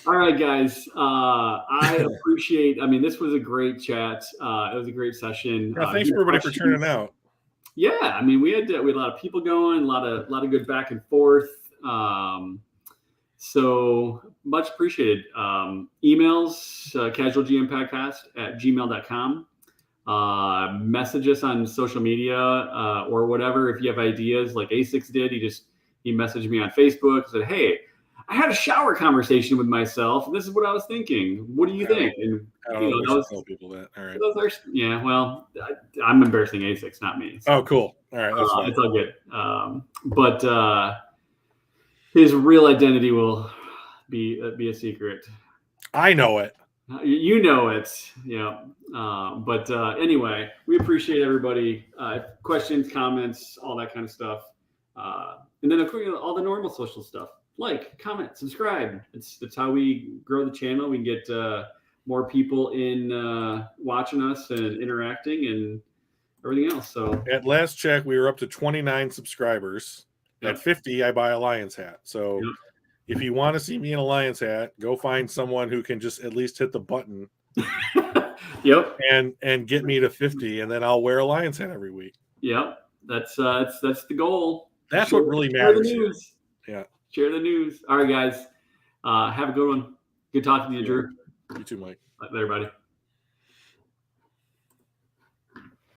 All right, guys. I appreciate. I mean, this was a great chat. It was a great session. Yeah, thanks everybody for turning out. Yeah, I mean, we had a lot of people going, a lot of good back and forth. So much appreciated. Emails, casualgmpodcast@gmail.com. Message us on social media or whatever. If you have ideas like A6 did, he messaged me on Facebook, said, "Hey, I had a shower conversation with myself, and this is what I was thinking. What do you think?" And I don't know, tell people that. All right. Well, I'm embarrassing A6, not me. So. Oh, cool. All right, that's fine. It's all good. But his real identity will be a secret. I know it. You know it. Yeah. But anyway, we appreciate everybody. Questions, comments, all that kind of stuff. And then all the normal social stuff. Like, comment, subscribe. It's how we grow the channel. We can get more people in watching us and interacting and everything else. So at last check, we were up to 29 subscribers. At 50, I buy a Lions hat. So if you want to see me in a Lions hat, go find someone who can just at least hit the button. Yep. And get me to 50, and then I'll wear a Lions hat every week. Yep. That's the goal. That's what really matters. Share the news. Yeah. Share the news. All right, guys. Have a good one. Good talking to you, Drew. You too, Mike. Bye, everybody.